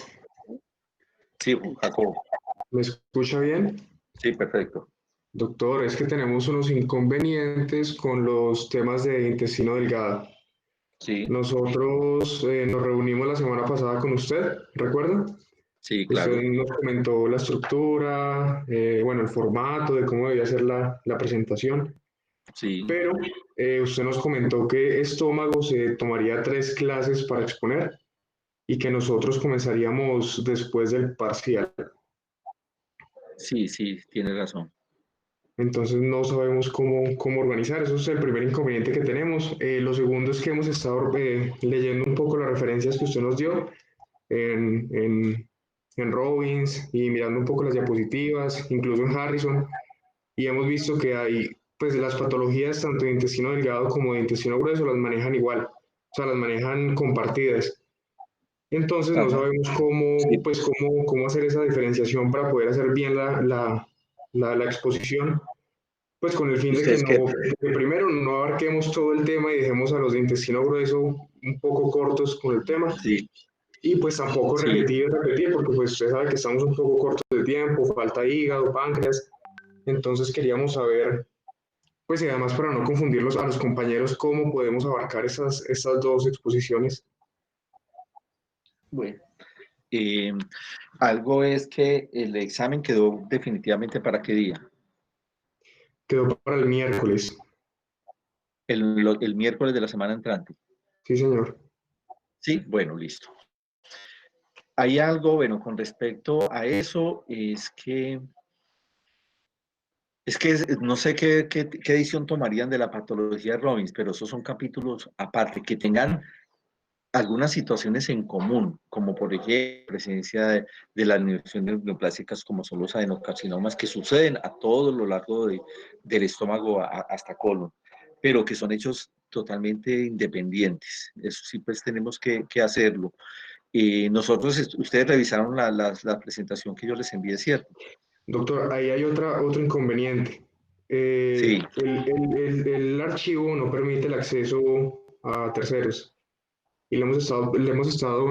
S1: Sí, Jacobo.
S14: ¿Me escucha bien?
S1: Sí, perfecto.
S14: Doctor, es que tenemos unos inconvenientes con los temas de intestino delgado.
S1: Sí.
S14: Nosotros nos reunimos la semana pasada con usted, ¿recuerda?
S1: Sí, claro.
S14: Usted nos comentó la estructura, bueno, el formato de cómo debía ser la presentación.
S1: Sí.
S14: Pero usted nos comentó que estómago se tomaría 3 clases para exponer. y que nosotros comenzaríamos después del parcial.
S1: Sí, sí, tienes razón.
S14: Entonces no sabemos cómo organizar, eso es el primer inconveniente que tenemos. Lo segundo es que hemos estado leyendo un poco las referencias que usted nos dio en Robbins y mirando un poco las diapositivas, incluso en Harrison, y hemos visto que hay, pues las patologías tanto de intestino delgado como de intestino grueso las manejan igual, o sea, las manejan compartidas. Entonces no
S1: Ajá.
S14: sabemos cómo hacer esa diferenciación para poder hacer bien la exposición, pues con el fin de que,
S1: ¿Ustedes qué?
S14: que primero no abarquemos todo el tema y dejemos a los de intestino grueso un poco cortos con el tema.
S1: Sí.
S14: Y pues tampoco
S1: Sí.
S14: repetir, porque pues usted sabe que estamos un poco cortos de tiempo, falta hígado, páncreas. Entonces queríamos saber, pues y además para no confundirlos a los compañeros, cómo podemos abarcar estas dos exposiciones.
S1: Bueno, algo es que el examen quedó definitivamente para qué día.
S14: Quedó para el miércoles.
S1: El miércoles de la semana entrante.
S14: Sí, señor.
S1: Sí, bueno, listo. Hay algo, bueno, con respecto a eso, no sé qué edición tomarían de la patología de Robbins, pero esos son capítulos aparte, que tengan algunas situaciones en común, como por ejemplo, presencia de las neoplasías neoplásicas, como son los adenocarcinomas, que suceden a todo lo largo del estómago hasta colon, pero que son hechos totalmente independientes. Eso sí, pues tenemos que hacerlo. Ustedes revisaron la presentación que yo les envié, ¿cierto?
S14: Doctor, ahí hay otro inconveniente.
S1: Sí.
S14: El archivo no permite el acceso a terceros y le hemos estado